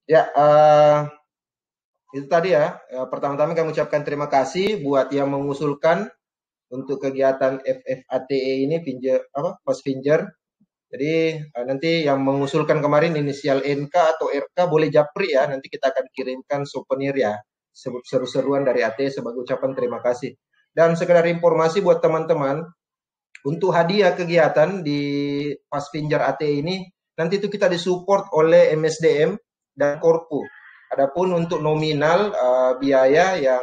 Ya, itu tadi ya. Pertama-tama kami ucapkan terima kasih buat yang mengusulkan untuk kegiatan FFATE ini, Post Finger. Jadi nanti yang mengusulkan kemarin inisial NK atau RK boleh japri ya. Nanti kita akan kirimkan souvenir ya. Seru-seruan dari ATE sebagai ucapan terima kasih. Dan sekedar informasi buat teman-teman, untuk hadiah kegiatan di Pasfinger ATE ini, nanti itu kita disupport oleh MSDM dan Korpu. Adapun untuk nominal biaya yang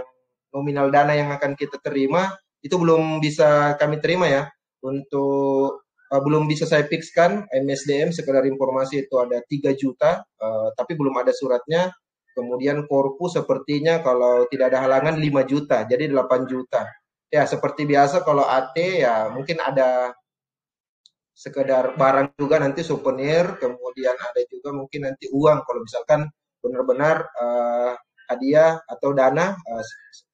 nominal dana yang akan kita terima itu belum bisa kami terima ya. Untuk belum bisa saya fixkan. MSDM sekedar informasi itu ada 3 juta, tapi belum ada suratnya. Kemudian Korpu sepertinya kalau tidak ada halangan 5 juta, jadi 8 juta. Ya, seperti biasa kalau AT ya mungkin ada sekedar barang juga nanti souvenir, kemudian ada juga mungkin nanti uang kalau misalkan benar-benar hadiah atau dana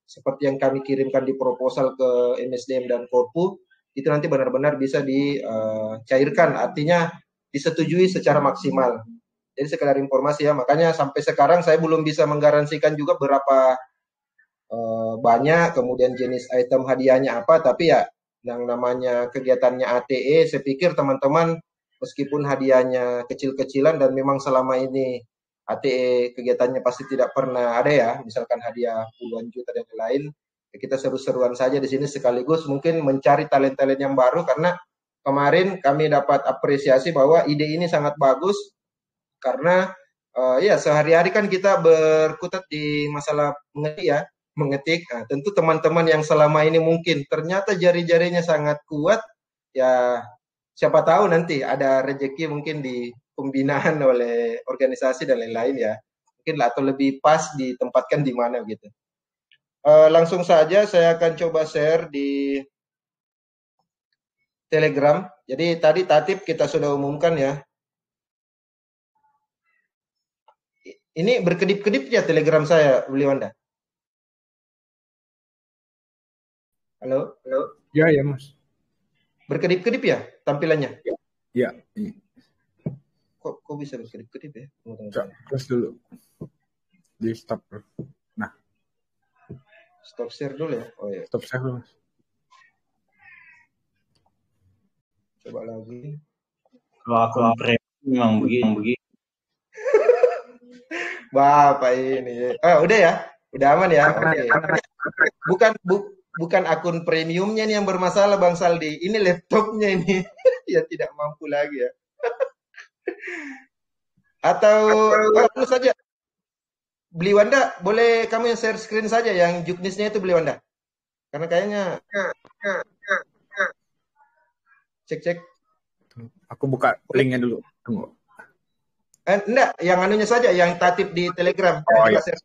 seperti yang kami kirimkan di proposal ke MSDM dan Korpu itu nanti benar-benar bisa dicairkan, artinya disetujui secara maksimal. Jadi sekedar informasi ya, makanya sampai sekarang saya belum bisa menggaransikan juga berapa banyak, kemudian jenis item hadiahnya apa, tapi ya yang namanya kegiatannya ATE, saya pikir teman-teman meskipun hadiahnya kecil-kecilan dan memang selama ini ATE kegiatannya pasti tidak pernah ada ya, misalkan hadiah puluhan juta dan lain-lain, ya kita seru-seruan saja di sini sekaligus mungkin mencari talent-talent yang baru karena kemarin kami dapat apresiasi bahwa ide ini sangat bagus karena ya sehari-hari kan kita berkutat di masalah mengetik ya, mengetik. Nah, tentu teman-teman yang selama ini mungkin ternyata jari-jarinya sangat kuat, ya siapa tahu nanti ada rezeki mungkin di pembinaan oleh organisasi dan lain-lain ya. Mungkin lah atau lebih pas ditempatkan di mana gitu. Langsung saja saya akan coba share di Telegram. Jadi tadi Tatip kita sudah umumkan ya. Ini berkedip-kedip ya Telegram saya, Beli Wanda. Halo? Halo? Ya, ya, Mas. Berkedip-kedip ya tampilannya? Ya. Kok bisa berkedip-kedip ya? Terus dulu. Di stop. Nah. Stop share dulu ya? Oh ya. Stop share dulu, Mas. Coba lagi. Kalau akun premium memang begini. Bapak ini. Udah ya? Udah aman ya? Oke. Bukan akun premiumnya nih yang bermasalah Bang Saldi. Ini laptopnya ini ya tidak mampu lagi ya. Atau lalu saja. Beli Wanda, boleh kamu yang share screen saja yang juknisnya itu Beli Wanda. Karena kayaknya cek. Aku buka linknya dulu. Tunggu. Enggak, yang anunya saja, yang Tatip di Telegram. Oh, kita ya. share.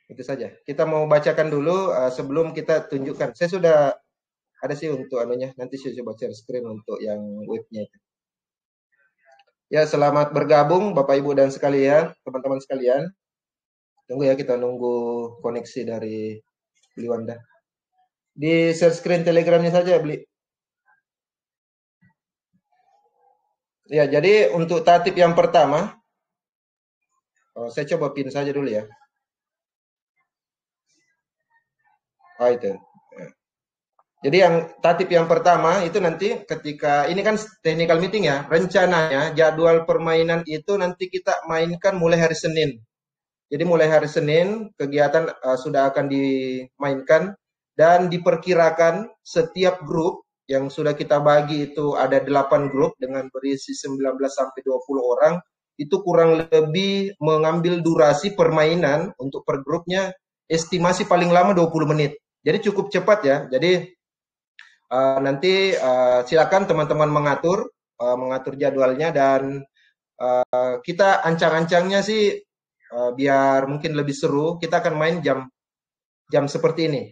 Itu saja. Kita mau bacakan dulu sebelum kita tunjukkan. Saya sudah ada sih untuk anunya. Nanti saya coba share screen untuk yang webnya itu. Ya, selamat bergabung Bapak Ibu dan sekalian, teman-teman sekalian. Tunggu ya, kita nunggu koneksi dari Beli Wanda. Di share screen Telegramnya saja, Beli. Ya, jadi untuk tatip yang pertama, saya coba pin saja dulu ya. Itu. Jadi yang tatip yang pertama itu nanti ketika ini kan technical meeting ya, rencananya jadwal permainan itu nanti kita mainkan mulai hari Senin. Jadi mulai hari Senin kegiatan sudah akan dimainkan dan diperkirakan setiap grup yang sudah kita bagi itu ada 8 grup dengan berisi 19 sampai 20 orang, itu kurang lebih mengambil durasi permainan untuk per grupnya estimasi paling lama 20 menit. Jadi cukup cepat ya. Jadi nanti silakan teman-teman mengatur jadwalnya dan kita ancang-ancangnya sih biar mungkin lebih seru, kita akan main jam seperti ini.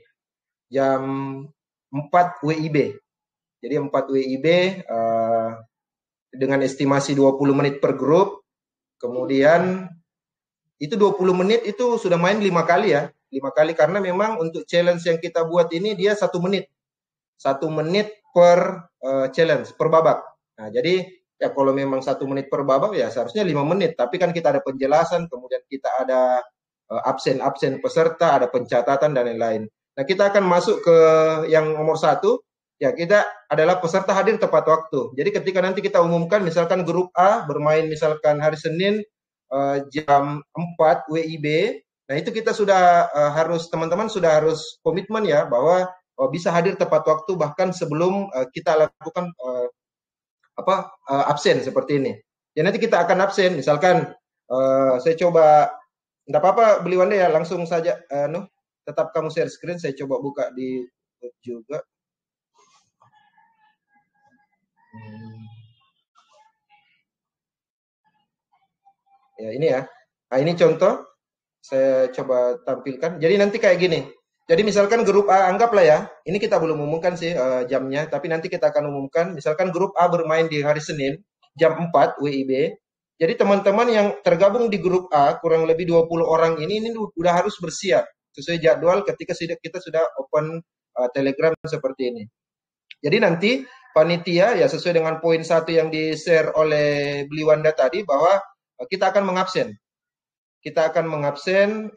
Jam 4 WIB. Jadi 4 WIB dengan estimasi 20 menit per grup. Kemudian itu 20 menit itu sudah main 5 kali ya. 5 kali karena memang untuk challenge yang kita buat ini dia 1 menit. 1 menit per challenge, per babak. Nah, jadi Ya kalau memang 1 menit per babak ya seharusnya 5 menit. Tapi kan kita ada penjelasan, kemudian kita ada absen-absen peserta, ada pencatatan dan lain-lain. Nah kita akan masuk ke yang nomor 1. Ya kita adalah peserta hadir tepat waktu. Jadi ketika nanti kita umumkan misalkan grup A bermain misalkan hari Senin jam 4 WIB. Nah itu kita sudah harus teman-teman sudah harus komitmen ya bahwa bisa hadir tepat waktu bahkan sebelum kita lakukan absen seperti ini. Ya nanti kita akan absen, misalkan saya coba, tidak apa-apa beli Wanda ya, langsung saja, tetap kamu share screen, saya coba buka di juga. Ya ini ya, nah ini contoh, saya coba tampilkan. Jadi nanti kayak gini. Jadi misalkan grup A, anggaplah ya, ini kita belum umumkan sih jamnya, tapi nanti kita akan umumkan. Misalkan grup A bermain di hari Senin, jam 4 WIB. Jadi teman-teman yang tergabung di grup A, kurang lebih 20 orang ini udah harus bersiap. Sesuai jadwal ketika kita sudah open Telegram seperti ini. Jadi nanti panitia ya sesuai dengan poin 1 yang di-share oleh Bliwanda tadi, bahwa kita akan mengabsen. Kita akan mengabsen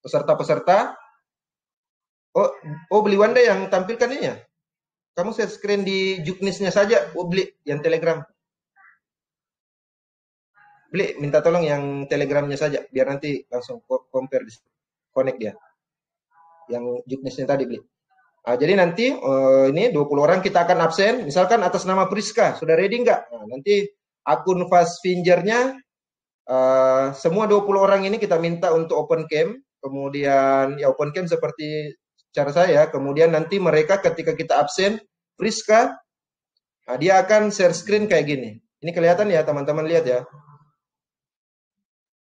peserta-peserta. Beli Wanda yang tampilkan ini ya. Kamu share screen di Juknisnya saja, Beli yang Telegram. Beli minta tolong yang Telegramnya saja, biar nanti langsung compare, connect dia. Yang Juknisnya tadi, Beli. Jadi nanti ini 20 orang kita akan absen, misalkan atas nama Priska, sudah ready nggak? Nah, nanti akun Fast Fingernya semua 20 orang ini kita minta untuk open cam. Kemudian ya open cam seperti cara saya. Kemudian nanti mereka ketika kita absen, Priska, dia akan share screen kayak gini. Ini kelihatan ya teman-teman, lihat ya.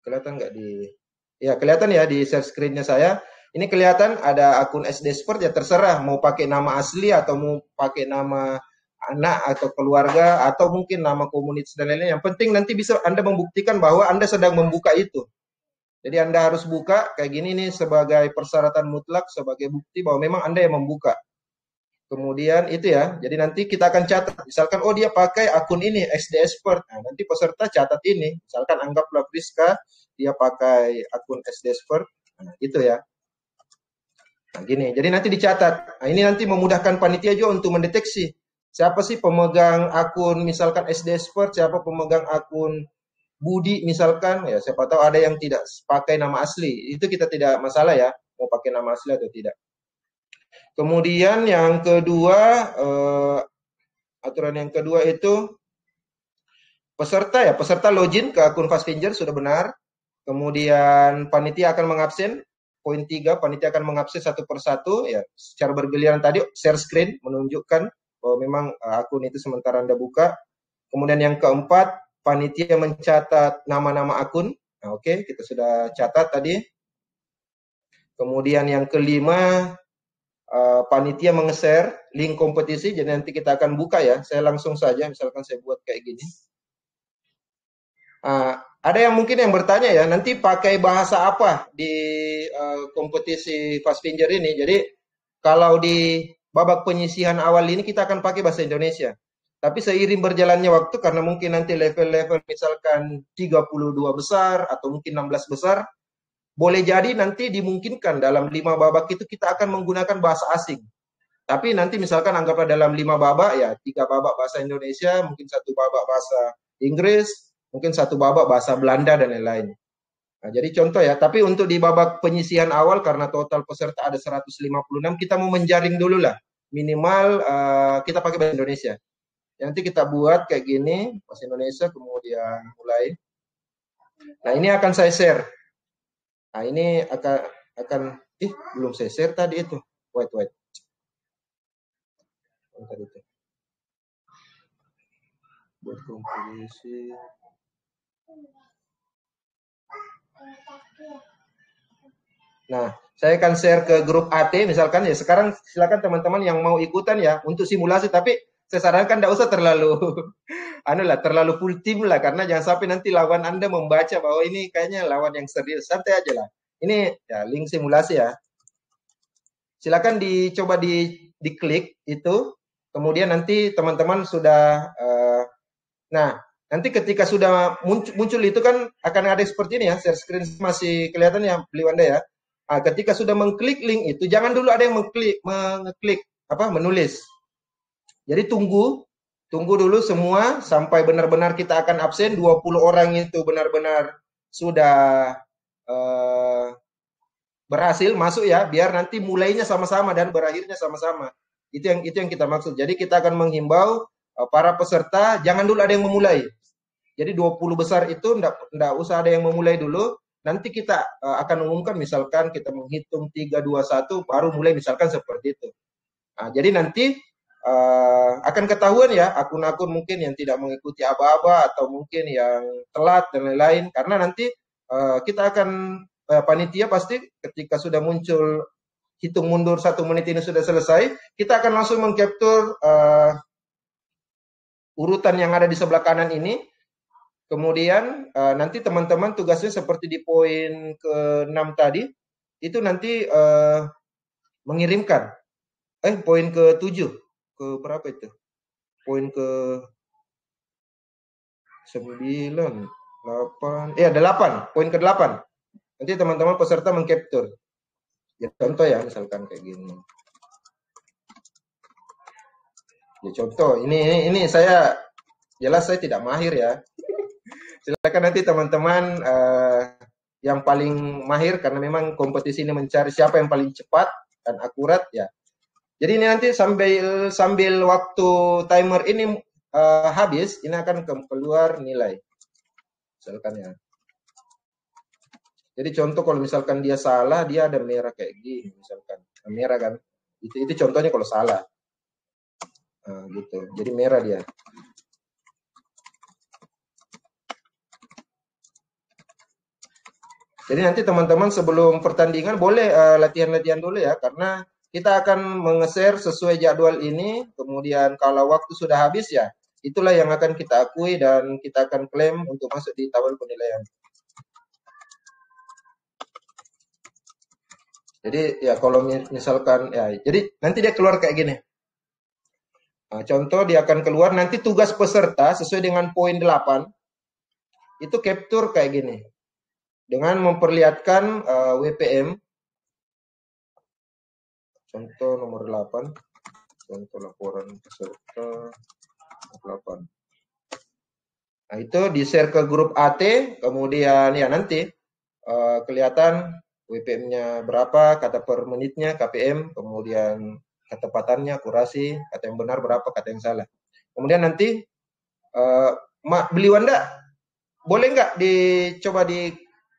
Kelihatan nggak di? Ya kelihatan ya di share screennya saya. Ini kelihatan ada akun SD Sport, ya terserah mau pakai nama asli atau mau pakai nama anak atau keluarga atau mungkin nama komunitas dan lain-lain. Yang penting nanti bisa Anda membuktikan bahwa Anda sedang membuka itu. Jadi Anda harus buka kayak gini nih sebagai persyaratan mutlak, sebagai bukti bahwa memang Anda yang membuka. Kemudian itu ya, jadi nanti kita akan catat. Misalkan dia pakai akun ini SD Expert. Nah, nanti peserta catat ini. Misalkan anggaplah Priska dia pakai akun SD Expert. Nah, gitu ya. Nah, gini. Jadi nanti dicatat. Nah, ini nanti memudahkan panitia juga untuk mendeteksi siapa sih pemegang akun misalkan SD Expert, siapa pemegang akun Budi misalkan, ya siapa tahu ada yang tidak pakai nama asli. Itu kita tidak masalah ya, mau pakai nama asli atau tidak. Kemudian yang kedua, aturan yang kedua itu peserta login ke akun Fast Finger sudah benar. Kemudian panitia akan mengabsen. Poin 3, panitia akan mengabsen satu persatu ya secara bergiliran tadi, share screen menunjukkan bahwa memang akun itu sementara Anda buka. Kemudian yang keempat, panitia mencatat nama-nama akun. Nah, oke, kita sudah catat tadi. Kemudian yang kelima, panitia menge-share link kompetisi. Jadi nanti kita akan buka ya. Saya langsung saja, misalkan saya buat kayak gini. Ada yang mungkin yang bertanya ya, nanti pakai bahasa apa di kompetisi Fast Finger ini? Jadi kalau di babak penyisihan awal ini kita akan pakai bahasa Indonesia. Tapi seiring berjalannya waktu, karena mungkin nanti level-level misalkan 32 besar atau mungkin 16 besar, boleh jadi nanti dimungkinkan dalam 5 babak itu kita akan menggunakan bahasa asing. Tapi nanti misalkan anggaplah dalam 5 babak ya 3 babak bahasa Indonesia, mungkin 1 babak bahasa Inggris, mungkin 1 babak bahasa Belanda dan lain-lain. Nah, jadi contoh ya, tapi untuk di babak penyisihan awal karena total peserta ada 156, kita mau menjaring dulu lah. Minimal kita pakai bahasa Indonesia. Nanti kita buat kayak gini, bahasa Indonesia, kemudian mulai. Nah, ini akan saya share. Nah, ini akan belum saya share tadi itu. Wait. Tadi itu. Buat komposisi. Nah, saya akan share ke grup AT misalkan ya. Sekarang silakan teman-teman yang mau ikutan ya untuk simulasi, tapi saya sarankan tidak usah terlalu terlalu full tim lah, karena jangan sampai nanti lawan Anda membaca bahwa ini kayaknya lawan yang serius. Santai aja lah. Ini ya link simulasi ya. Silakan dicoba diklik itu. Kemudian nanti teman-teman sudah Nah, nanti ketika sudah muncul itu kan akan ada seperti ini ya, share screen masih kelihatan ya beli Wanda ya. Nah, ketika sudah mengklik link itu, jangan dulu ada yang mengklik menulis. Jadi tunggu dulu semua sampai benar-benar kita akan absen 20 orang itu benar-benar sudah berhasil masuk ya, biar nanti mulainya sama-sama dan berakhirnya sama-sama. Itu yang kita maksud. Jadi kita akan menghimbau para peserta jangan dulu ada yang memulai. Jadi 20 besar itu enggak usah ada yang memulai dulu. Nanti kita akan umumkan misalkan kita menghitung 3 2 1 baru mulai misalkan seperti itu. Nah, jadi nanti akan ketahuan ya akun-akun mungkin yang tidak mengikuti aba-aba atau mungkin yang telat dan lain-lain karena nanti kita akan panitia pasti ketika sudah muncul hitung mundur 1 menit ini sudah selesai, kita akan langsung mengcapture urutan yang ada di sebelah kanan ini. Kemudian nanti teman-teman tugasnya seperti di poin ke-6 tadi, itu nanti mengirimkan poin ke-7 ke berapa itu? Poin ke 9, 8, 8, poin ke-8. Nanti teman-teman peserta mengcapture. Ya contoh ya, misalkan kayak gini. Ya contoh, ini saya jelas saya tidak mahir ya. Silakan nanti teman-teman yang paling mahir karena memang kompetisi ini mencari siapa yang paling cepat dan akurat ya. Jadi ini nanti sambil waktu timer ini habis, ini akan keluar nilai. Misalkan ya. Jadi contoh kalau misalkan dia salah, dia ada merah kayak gini misalkan. Merah kan. Itu contohnya kalau salah. Nah, gitu. Jadi merah dia. Jadi nanti teman-teman sebelum pertandingan boleh latihan-latihan dulu ya, karena kita akan menge-share sesuai jadwal ini, kemudian kalau waktu sudah habis ya, itulah yang akan kita akui dan kita akan klaim untuk masuk di tabel penilaian. Jadi ya kalau misalkan ya, jadi nanti dia keluar kayak gini. Nah, contoh dia akan keluar nanti tugas peserta sesuai dengan poin 8 itu capture kayak gini. Dengan memperlihatkan WPM. Contoh nomor 8. Contoh laporan peserta 8. Nah, itu di-share ke grup AT, kemudian ya nanti kelihatan WPM-nya berapa, kata per menitnya, KPM, kemudian ketepatannya, akurasi, kata yang benar berapa, kata yang salah. Kemudian nanti beli Wanda, boleh nggak dicoba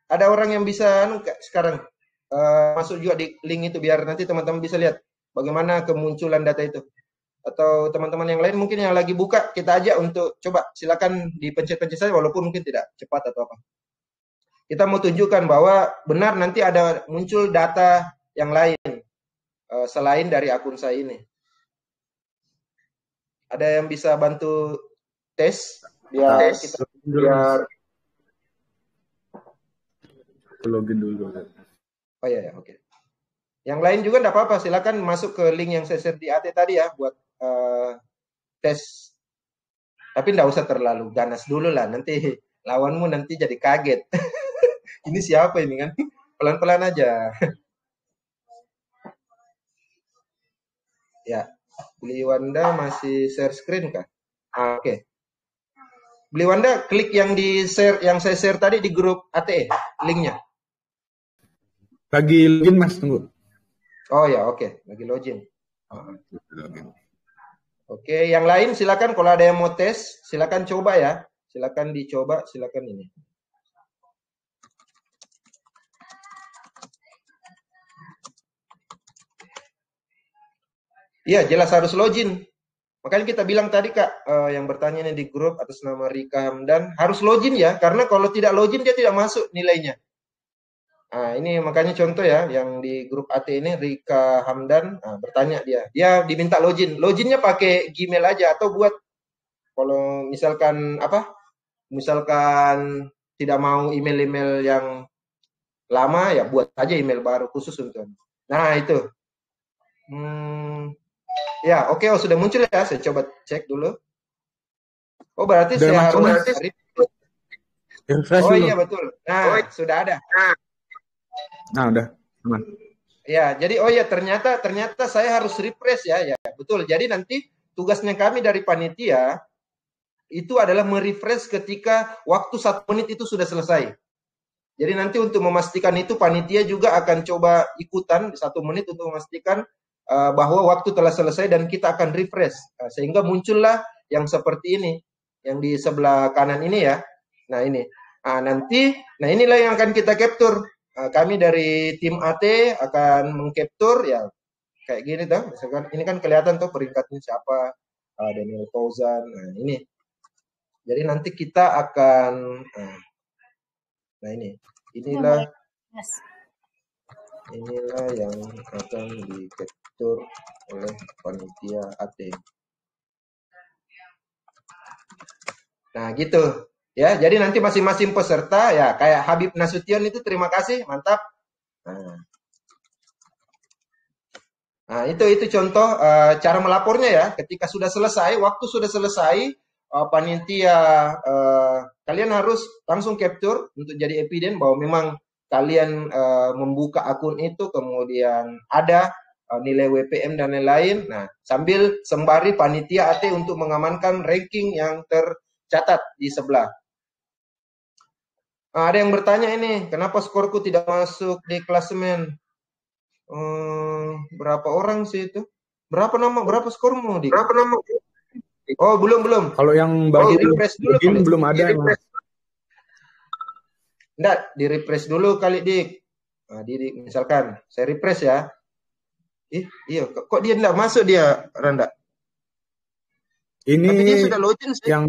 ada orang yang bisa sekarang masuk juga di link itu biar nanti teman-teman bisa lihat bagaimana kemunculan data itu. Atau teman-teman yang lain mungkin yang lagi buka, kita ajak untuk coba silakan dipencet-pencet saja walaupun mungkin tidak cepat atau apa. Kita mau tunjukkan bahwa benar nanti ada muncul data yang lain selain dari akun saya ini. Ada yang bisa bantu tes biar kita biar login dulu. Oh ya, oke. Yang lain juga enggak apa-apa, silakan masuk ke link yang saya share di AT tadi ya buat tes. Tapi enggak usah terlalu ganas dulu lah, nanti lawanmu nanti jadi kaget. Ini siapa ini kan? Pelan-pelan aja. Ya, Beli Wanda masih share screen kah? Oke. Beli Wanda klik yang saya share tadi di grup ATE, linknya. Lagi login Mas, tunggu. Oh ya, oke. Lagi login. Oke, yang lain silakan kalau ada yang mau tes, silakan coba ya. Silakan dicoba, silakan ini. Iya, jelas harus login. Makanya kita bilang tadi Kak, yang bertanya nih di grup atas nama Rika Hamdan, harus login ya, karena kalau tidak login dia tidak masuk nilainya. Nah, ini makanya contoh ya, yang di grup AT ini Rika Hamdan, bertanya dia diminta login. Loginnya pakai Gmail aja atau buat kalau misalkan misalkan tidak mau email-email yang lama ya buat aja email baru khusus untuk. Nah, itu. Ya, oke, sudah muncul ya. Saya coba cek dulu. Oh, berarti Udah saya masuk, harus Mas. refresh. Refresh Oh dulu. iya betul. Nah, sudah ada. Nah, udah. Aman. Ya, jadi oh ya ternyata saya harus refresh ya. Ya, betul. Jadi nanti tugasnya kami dari panitia itu adalah merefresh ketika waktu 1 menit itu sudah selesai. Jadi nanti untuk memastikan itu panitia juga akan coba ikutan 1 menit untuk memastikan bahwa waktu telah selesai dan kita akan refresh. Sehingga muncullah yang seperti ini, yang di sebelah kanan ini ya. Nah ini, nah inilah yang akan kita capture. Kami dari tim AT akan mengcapture ya kayak gini tuh. Misalkan ini kan kelihatan tuh peringkatnya siapa, Daniel Fauzan. Nah ini. Jadi nanti kita akan, nah inilah yang akan di capture oleh panitia AT. Nah gitu ya. Jadi nanti masing-masing peserta ya kayak Habib Nasution itu terima kasih mantap. Nah itu contoh cara melapornya ya. Ketika sudah selesai, waktu sudah selesai, panitia kalian harus langsung capture untuk jadi evidence bahwa memang kalian membuka akun itu, kemudian ada nilai WPM dan lain-lain. Nah, sambil sembari panitia AT untuk mengamankan ranking yang tercatat di sebelah. Ada yang bertanya ini, kenapa skorku tidak masuk di klasemen? Berapa orang sih itu? Berapa skormu, Dik? Berapa nama? Oh, belum. Kalau yang bagi refresh dulu kali. belum ada. Enggak, di refresh dulu kali, Dik. Nah, Dik, misalkan saya refresh ya. Iya, kok dia enggak masuk dia, Randa? Ini tapi dia sudah login sih. Yang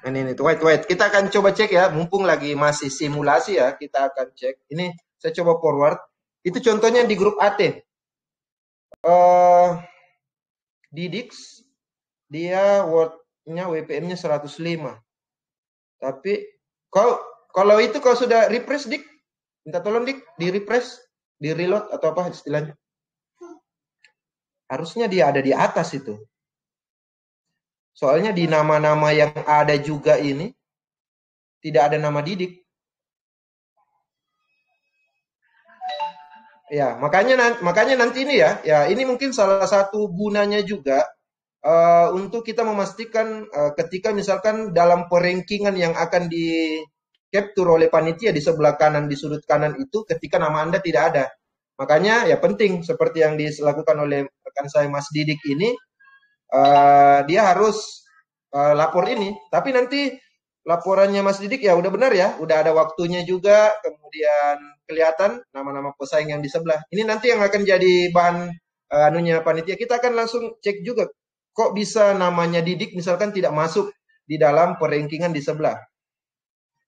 ini wait. Kita akan coba cek ya, mumpung lagi masih simulasi ya, kita akan cek. Ini saya coba forward. Itu contohnya di grup AT. Di Dix dia wordnya WPM-nya 105. Tapi kalau itu kalau sudah refresh Dik, minta tolong Dik di refresh, di reload atau apa istilahnya. Harusnya dia ada di atas itu. Soalnya di nama-nama yang ada juga ini tidak ada nama Didik. Ya, makanya nanti ini ya ini mungkin salah satu gunanya juga untuk kita memastikan ketika misalkan dalam perankingan yang akan di capture oleh panitia di sebelah kanan, di sudut kanan itu ketika nama Anda tidak ada. Makanya ya penting seperti yang dilakukan oleh rekan saya Mas Didik ini, dia harus lapor ini. Tapi nanti laporannya Mas Didik ya udah benar ya, udah ada waktunya juga, kemudian kelihatan nama-nama pesaing yang di sebelah. Ini nanti yang akan jadi bahan anunya panitia. Kita akan langsung cek juga kok bisa namanya Didik misalkan tidak masuk di dalam perankingan di sebelah.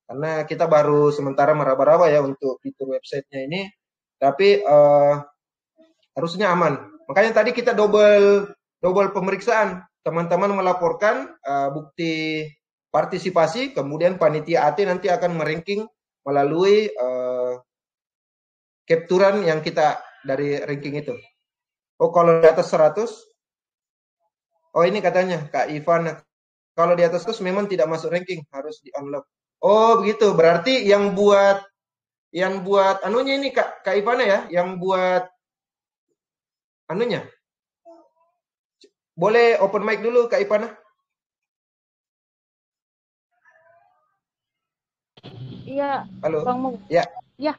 Karena kita baru sementara meraba-raba ya untuk fitur websitenya ini, tapi harusnya aman. Makanya tadi kita double pemeriksaan. Teman-teman melaporkan bukti partisipasi, kemudian panitia AT nanti akan meranking melalui capturan yang kita dari ranking itu. Oh, kalau di atas 100, oh ini katanya Kak Ivan, kalau di atas 100 memang tidak masuk ranking, harus di unlock. Oh begitu, berarti yang buat anunya ini Kak Ivana ya, yang buat anunya. Boleh open mic dulu Kak Ivana? Iya, Halo. Bang Mu. Ya. Ya.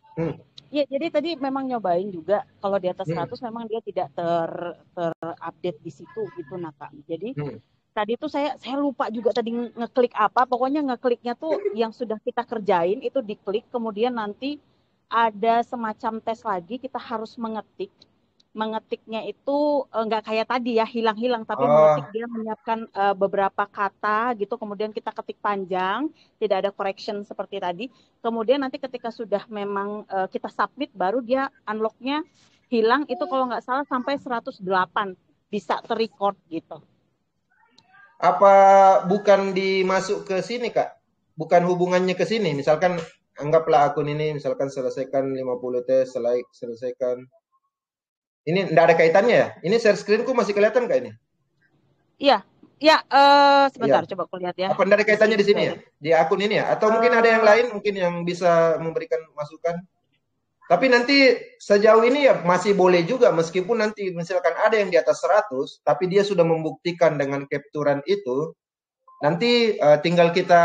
Ya, jadi tadi memang nyobain juga kalau di atas 100 memang dia tidak terupdate di situ gitu nah Kak. Jadi tadi tuh saya lupa juga tadi ngeklik apa, pokoknya ngekliknya tuh yang sudah kita kerjain itu diklik, kemudian nanti ada semacam tes lagi, kita harus mengetiknya itu nggak kayak tadi ya hilang-hilang, tapi mengetik dia menyiapkan beberapa kata gitu, kemudian kita ketik panjang, tidak ada correction seperti tadi, kemudian nanti ketika sudah memang kita submit baru dia unlocknya hilang, itu kalau nggak salah sampai 108 bisa terrecord gitu. Apa bukan dimasuk ke sini Kak? Bukan hubungannya ke sini, misalkan anggaplah akun ini misalkan selesaikan 50 tes, selesaikan Ini enggak ada kaitannya ya? Ini share screen-ku masih kelihatan nggak ini? Iya. Ya, sebentar Iya. coba aku lihat ya. Apa enggak ada kaitannya di sini ya? Di akun ini ya? Atau mungkin ada yang lain mungkin yang bisa memberikan masukan? Tapi nanti sejauh ini ya masih boleh juga meskipun nanti misalkan ada yang di atas 100 tapi dia sudah membuktikan dengan capturan itu, nanti tinggal kita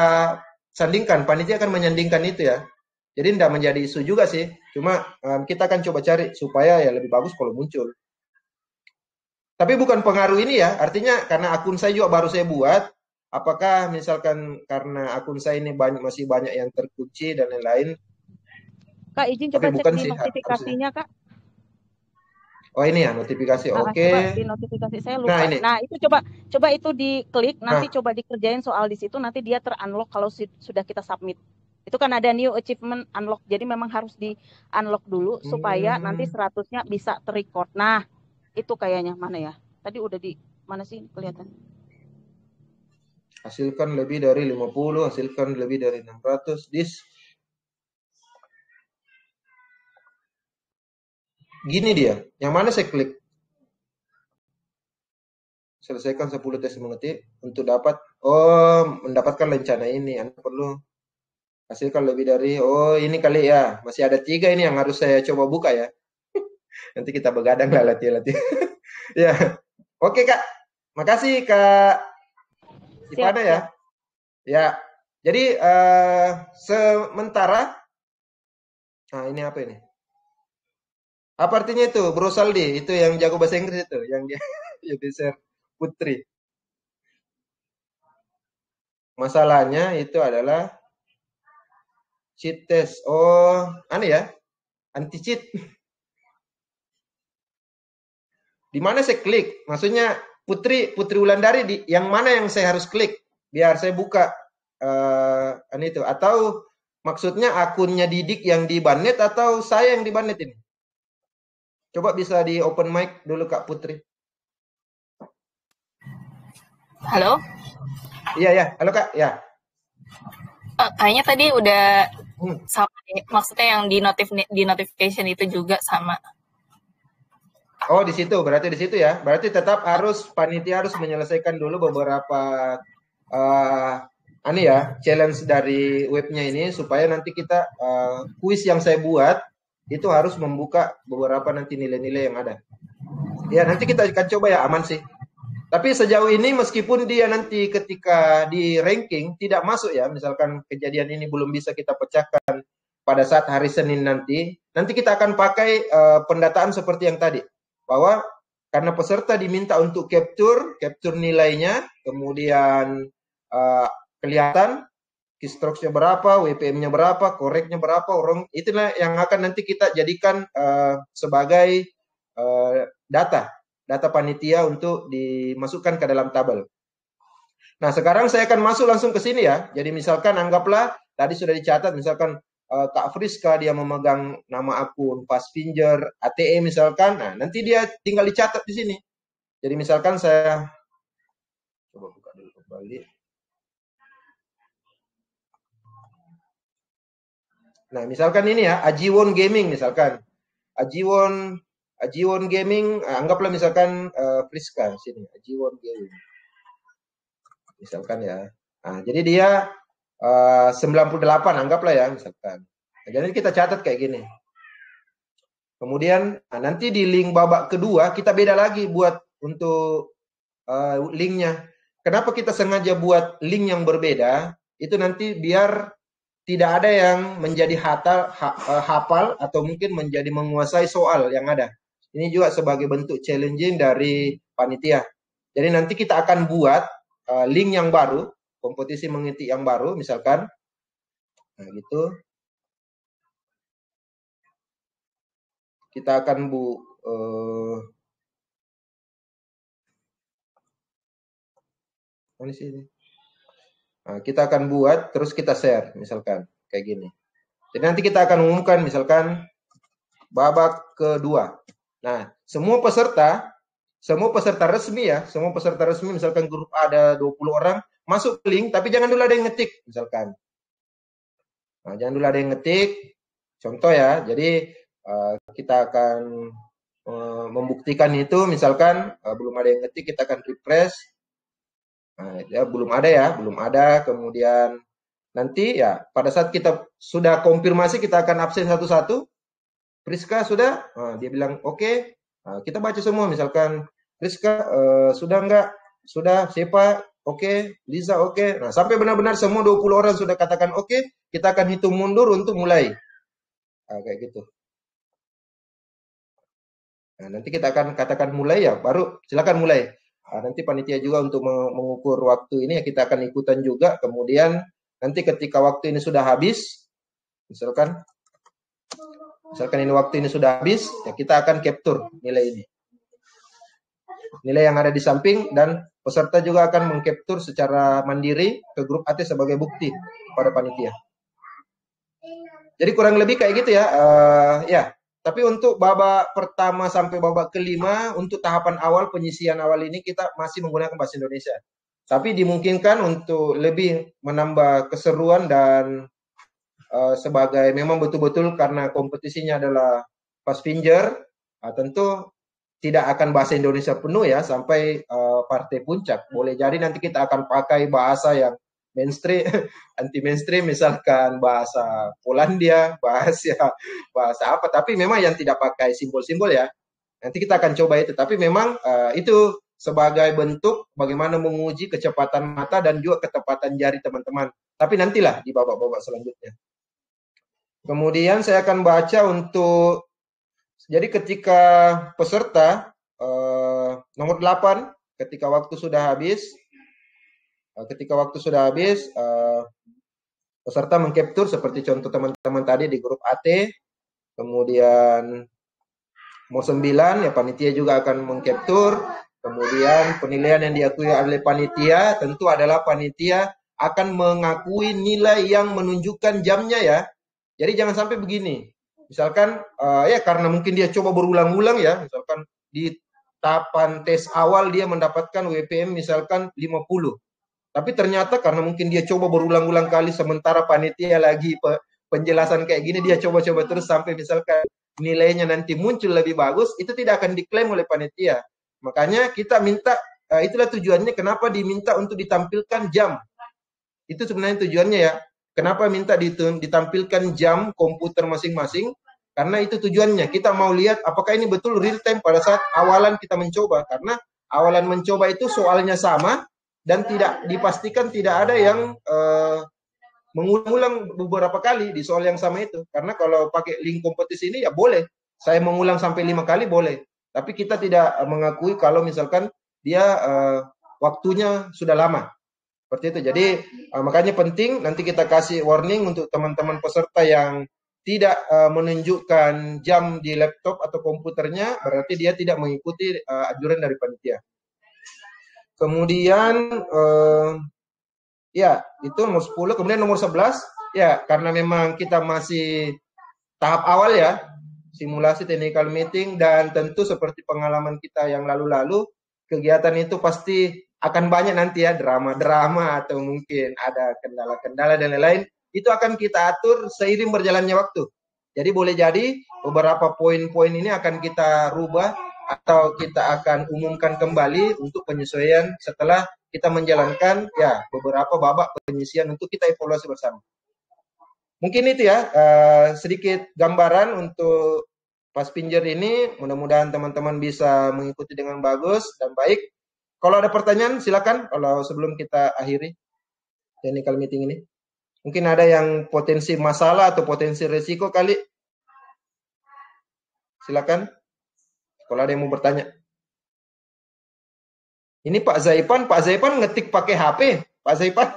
sandingkan, panitia akan menyandingkan itu ya. Jadi tidak menjadi isu juga sih. Cuma kita akan coba cari supaya ya lebih bagus kalau muncul. Tapi bukan pengaruh ini ya, artinya karena akun saya juga baru saya buat, apakah misalkan karena akun saya ini masih banyak yang terkunci dan lain-lain. Kak, izin coba cek di notifikasinya, Kak. Oh ini ya notifikasi, oke. Coba di notifikasi saya lupa. Nah itu coba itu diklik, nanti coba dikerjain soal di situ, nanti dia ter-unlock kalau sudah kita submit. Itu kan ada new achievement unlock, jadi memang harus di unlock dulu supaya nanti 100-nya bisa ter-record. Nah itu kayaknya mana ya? Tadi udah di mana sih kelihatan? Hasilkan lebih dari 50, hasilkan lebih dari 600. Gini dia, yang mana saya klik? Selesaikan 10 tes mengetik untuk dapat, mendapatkan lencana ini. Anda perlu hasilkan lebih dari, ini kali ya, masih ada 3 ini yang harus saya coba buka ya. Nanti kita begadang lah latih-latih. Ya, oke Kak, makasih Kak Ivana ya. Ya, jadi sementara, nah ini apa ini? Apa artinya itu, Bro Saldi? Itu yang jago bahasa Inggris itu, yang dia share Putri. Masalahnya itu adalah cheat test. Oh, aneh ya, anti cheat. Di mana saya klik? Maksudnya Putri Wulandari yang mana yang saya harus klik biar saya buka itu? Atau maksudnya akunnya Didik yang di Banet atau saya yang di Banet ini? Coba bisa di open mic dulu Kak Putri. Halo? Iya, halo Kak, ya. Kayaknya tadi udah sama, maksudnya yang di notification itu juga sama. Oh, di situ, berarti di situ ya. Berarti tetap panitia harus menyelesaikan dulu beberapa challenge dari webnya ini supaya nanti kita kuis yang saya buat itu harus membuka beberapa nanti nilai-nilai yang ada. Ya, nanti kita akan coba ya, aman sih. Tapi sejauh ini meskipun dia nanti ketika di ranking tidak masuk ya, misalkan kejadian ini belum bisa kita pecahkan pada saat hari Senin nanti kita akan pakai pendataan seperti yang tadi. Bahwa karena peserta diminta untuk capture nilainya, kemudian kelihatan keystrokes-nya berapa, WPM-nya berapa, koreknya berapa, itulah yang akan nanti kita jadikan sebagai data panitia untuk dimasukkan ke dalam tabel. Nah, sekarang saya akan masuk langsung ke sini ya. Jadi misalkan anggaplah tadi sudah dicatat, misalkan Kak Friska dia memegang nama akun Fastfinger ATE misalkan. Nah, nanti dia tinggal dicatat di sini. Jadi misalkan saya coba buka dulu kembali. Nah, misalkan ini ya, Ajiwon Gaming misalkan. Ajiwon Gaming, anggaplah misalkan Friska di sini, Ajiwon Gaming. Misalkan ya. Nah, jadi dia 98 anggaplah ya misalkan. Nah, jadi kita catat kayak gini. Kemudian nanti di link babak kedua kita beda lagi buat untuk linknya. Kenapa kita sengaja buat link yang berbeda? Itu nanti biar tidak ada yang menjadi hafal atau mungkin menjadi menguasai soal yang ada. Ini juga sebagai bentuk challenging dari panitia. Jadi nanti kita akan buat link yang baru, kompetisi mengetik yang baru misalkan. Nah, gitu. Kita akan Nah, kita akan buat terus kita share misalkan kayak gini. Jadi nanti kita akan umumkan misalkan babak kedua. Nah, semua peserta resmi ya, semua peserta resmi misalkan grup ada 20 orang masuk link tapi jangan dulu ada yang ngetik misalkan. Nah, jangan dulu ada yang ngetik. Contoh ya. Jadi kita akan membuktikan itu, misalkan belum ada yang ngetik, kita akan refresh. Nah, ya belum ada. Kemudian nanti ya pada saat kita sudah konfirmasi, kita akan absen satu-satu. Priska sudah, dia bilang oke. Kita baca semua, misalkan Priska sudah enggak, sudah, Sepa oke, Liza oke. Nah, sampai benar-benar semua 20 orang sudah katakan oke, kita akan hitung mundur untuk mulai. Kayak gitu. Nah, nanti kita akan katakan mulai ya, baru silakan mulai. Nanti panitia juga untuk mengukur waktu ini ya, kita akan ikutan juga. Kemudian nanti ketika waktu ini sudah habis, misalkan ini waktu ini sudah habis, ya kita akan capture nilai ini. Nilai yang ada di samping, dan peserta juga akan mengcapture secara mandiri ke grup AT sebagai bukti pada panitia. Jadi kurang lebih kayak gitu ya. Ya, tapi untuk babak pertama sampai babak kelima, untuk tahapan awal, penyisian awal ini kita masih menggunakan bahasa Indonesia. Tapi dimungkinkan untuk lebih menambah keseruan dan sebagai memang betul-betul karena kompetisinya adalah fast finger, tentu tidak akan bahasa Indonesia penuh ya sampai partai puncak. Boleh jadi nanti kita akan pakai bahasa yang mainstream, anti mainstream, misalkan bahasa Polandia, bahasa apa. Tapi memang yang tidak pakai simbol-simbol ya. Nanti kita akan coba itu. Tapi memang itu sebagai bentuk bagaimana menguji kecepatan mata dan juga ketepatan jari teman-teman. Tapi nantilah di babak-babak selanjutnya. Kemudian saya akan baca untuk, jadi ketika peserta nomor 8, ketika waktu sudah habis, peserta mengcapture seperti contoh teman-teman tadi di grup AT, kemudian mau 9 ya panitia juga akan mengcapture, kemudian penilaian yang diakui oleh panitia tentu adalah panitia akan mengakui nilai yang menunjukkan jamnya ya. Jadi jangan sampai begini, misalkan ya karena mungkin dia coba berulang-ulang ya, misalkan di tahapan tes awal dia mendapatkan WPM misalkan 50. Tapi ternyata karena mungkin dia coba berulang-ulang kali sementara panitia lagi penjelasan kayak gini, dia coba-coba terus sampai misalkan nilainya nanti muncul lebih bagus, itu tidak akan diklaim oleh panitia. Makanya kita minta, itulah tujuannya kenapa diminta untuk ditampilkan jam. Itu sebenarnya tujuannya ya. Kenapa minta ditampilkan jam komputer masing-masing? Karena itu tujuannya. Kita mau lihat apakah ini betul real time pada saat awalan kita mencoba. Karena awalan mencoba itu soalnya sama dan tidak dipastikan tidak ada yang mengulang beberapa kali di soal yang sama itu. Karena kalau pakai link kompetisi ini ya boleh. Saya mengulang sampai 5 kali boleh. Tapi kita tidak mengakui kalau misalkan dia waktunya sudah lama. Seperti itu. Jadi makanya penting nanti kita kasih warning untuk teman-teman peserta yang tidak menunjukkan jam di laptop atau komputernya, berarti dia tidak mengikuti anjuran dari panitia. Kemudian ya itu nomor 10, kemudian nomor 11 ya karena memang kita masih tahap awal ya, simulasi technical meeting, dan tentu seperti pengalaman kita yang lalu-lalu, kegiatan itu pasti akan banyak nanti ya, drama-drama atau mungkin ada kendala-kendala dan lain-lain. Itu akan kita atur seiring berjalannya waktu. Jadi boleh jadi beberapa poin-poin ini akan kita rubah atau kita akan umumkan kembali untuk penyesuaian setelah kita menjalankan ya beberapa babak penyisian untuk kita evaluasi bersama. Mungkin itu ya sedikit gambaran untuk Fast Finger ini. Mudah-mudahan teman-teman bisa mengikuti dengan bagus dan baik. Kalau ada pertanyaan silakan kalau sebelum kita akhiri technical meeting ini. Mungkin ada yang potensi masalah atau potensi resiko kali. Silakan. Kalau ada yang mau bertanya. Ini Pak Zaipan ngetik pakai HP. Pak Zaipan.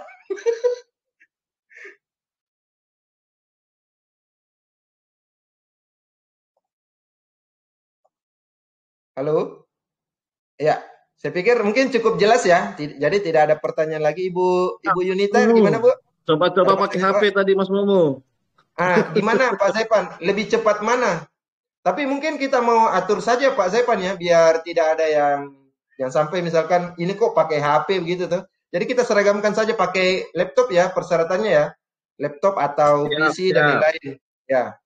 Halo? Ya. Saya pikir mungkin cukup jelas ya. Jadi tidak ada pertanyaan lagi Ibu Yunita. Gimana Bu? Coba pakai HP tadi Mas Momo. Gimana Pak Zaipan? Lebih cepat mana? Tapi mungkin kita mau atur saja Pak Zaipan ya, biar tidak ada yang sampai misalkan ini kok pakai HP begitu tuh. Jadi kita seragamkan saja pakai laptop ya persyaratannya ya. Laptop atau PC dan lain-lain. Ya.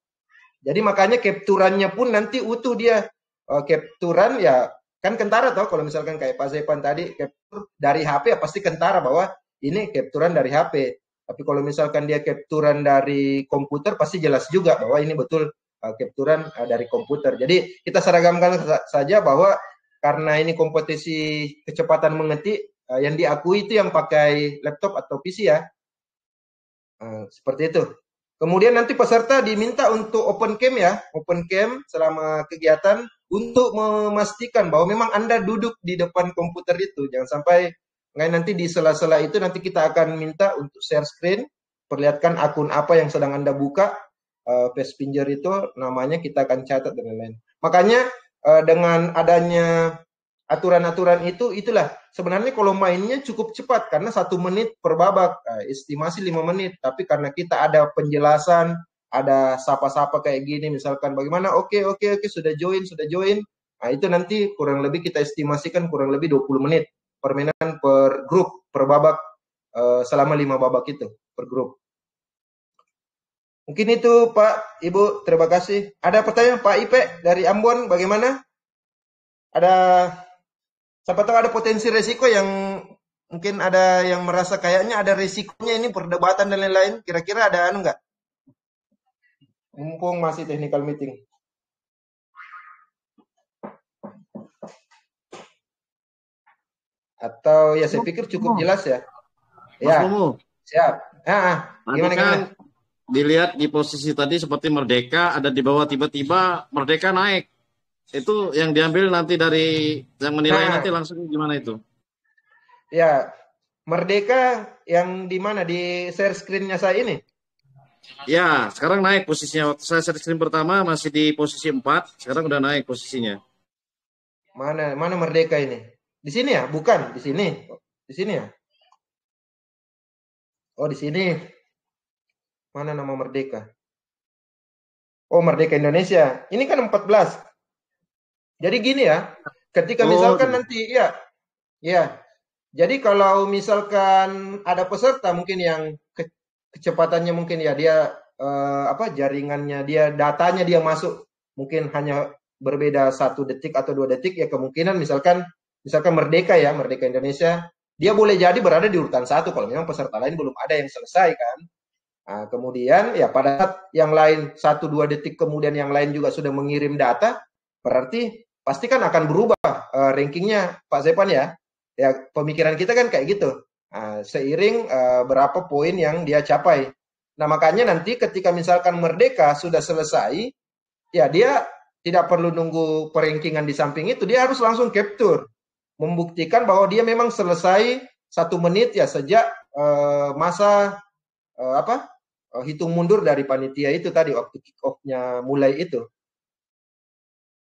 Jadi makanya capturannya pun nanti utuh dia. capturan ya kan kentara toh, kalau misalkan kayak Pak Zepan tadi capture dari HP ya pasti kentara bahwa ini capturan dari HP. Tapi kalau misalkan dia capturan dari komputer pasti jelas juga bahwa ini betul capturan dari komputer. Jadi kita seragamkan saja bahwa karena ini kompetisi kecepatan mengetik yang diakui itu yang pakai laptop atau PC ya. Seperti itu. Kemudian nanti peserta diminta untuk open cam ya, open cam selama kegiatan untuk memastikan bahwa memang Anda duduk di depan komputer itu. Jangan sampai nanti di sela-sela itu nanti kita akan minta untuk share screen, perlihatkan akun apa yang sedang Anda buka, Face Finger itu namanya kita akan catat dan lain-lain. Makanya dengan adanya aturan-aturan itu, itulah sebenarnya kalau mainnya cukup cepat karena 1 menit per babak, estimasi 5 menit. Tapi karena kita ada penjelasan, ada sapa-sapa kayak gini, misalkan bagaimana, oke, sudah join. Nah itu nanti kurang lebih kita estimasikan kurang lebih 20 menit permainan per grup, per babak selama 5 babak itu per grup. Mungkin itu Pak, Ibu, terima kasih. Ada pertanyaan Pak Ipe dari Ambon, bagaimana? Ada, siapa tahu ada potensi resiko yang mungkin ada yang merasa kayaknya ada resikonya ini perdebatan dan lain-lain. Kira-kira ada anu nggak? Mumpung masih technical meeting. Atau ya saya pikir cukup jelas ya. Mas Mumu. Siap. Gimana? Dilihat di posisi tadi seperti Merdeka ada di bawah, tiba-tiba Merdeka naik. Itu yang diambil nanti dari yang menilai nanti langsung gimana itu? Ya, Merdeka yang di mana? Di share screen-nya saya ini? Ya, sekarang naik posisinya. Waktu saya share screen pertama masih di posisi 4, sekarang udah naik posisinya. Mana Merdeka ini? Di sini ya? Bukan, di sini. Di sini ya? Oh, di sini. Mana nama Merdeka? Oh, Merdeka Indonesia. Ini kan 14. Jadi gini ya, ketika misalkan nanti ya. Jadi kalau misalkan ada peserta mungkin yang kecepatannya mungkin ya dia jaringannya dia datanya dia masuk mungkin hanya berbeda 1 detik atau 2 detik ya, kemungkinan misalkan Merdeka ya, Merdeka Indonesia, dia boleh jadi berada di urutan 1 kalau memang peserta lain belum ada yang selesai kan. Nah, kemudian ya pada saat yang lain 1-2 detik kemudian yang lain juga sudah mengirim data, berarti pasti kan akan berubah rankingnya Pak Zepan ya. Ya pemikiran kita kan kayak gitu. Seiring berapa poin yang dia capai. Nah makanya nanti ketika misalkan Merdeka sudah selesai, ya dia tidak perlu nunggu perankingan di samping itu, dia harus langsung capture, membuktikan bahwa dia memang selesai 1 menit ya sejak masa hitung mundur dari panitia itu tadi waktu kick off-nya mulai itu.